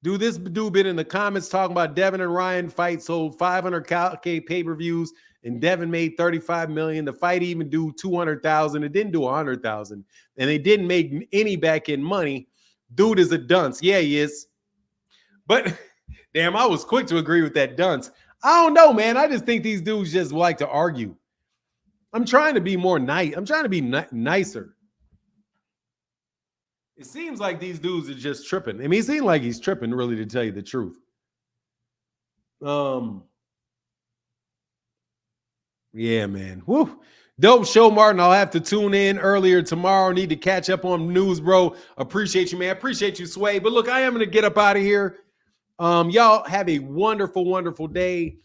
This dude been in the comments talking about Devin and Ryan fight sold 500K pay-per-views, and Devin made 35 million. The fight even do 200,000. It didn't do 100,000, and they didn't make any back end money. Dude is a dunce. Yeah, he is. But damn, I was quick to agree with that dunce. I don't know, man. I just think these dudes just like to argue. I'm trying to be more nice. I'm trying to be nicer. It seems like these dudes are just tripping. I mean, it seems like he's tripping, really, to tell you the truth. Yeah, man. Woo. Dope show, Martin. I'll have to tune in earlier tomorrow. Need to catch up on news, bro. Appreciate you, man. Appreciate you, Sway. But look, I am going to get up out of here. Y'all have a wonderful, wonderful day.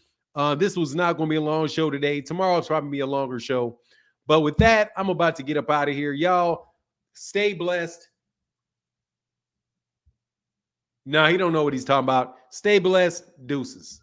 This was not going to be a long show today. Tomorrow's probably be a longer show. But with that, I'm about to get up out of here. Y'all stay blessed. No, he don't know what he's talking about. Stay blessed. Deuces.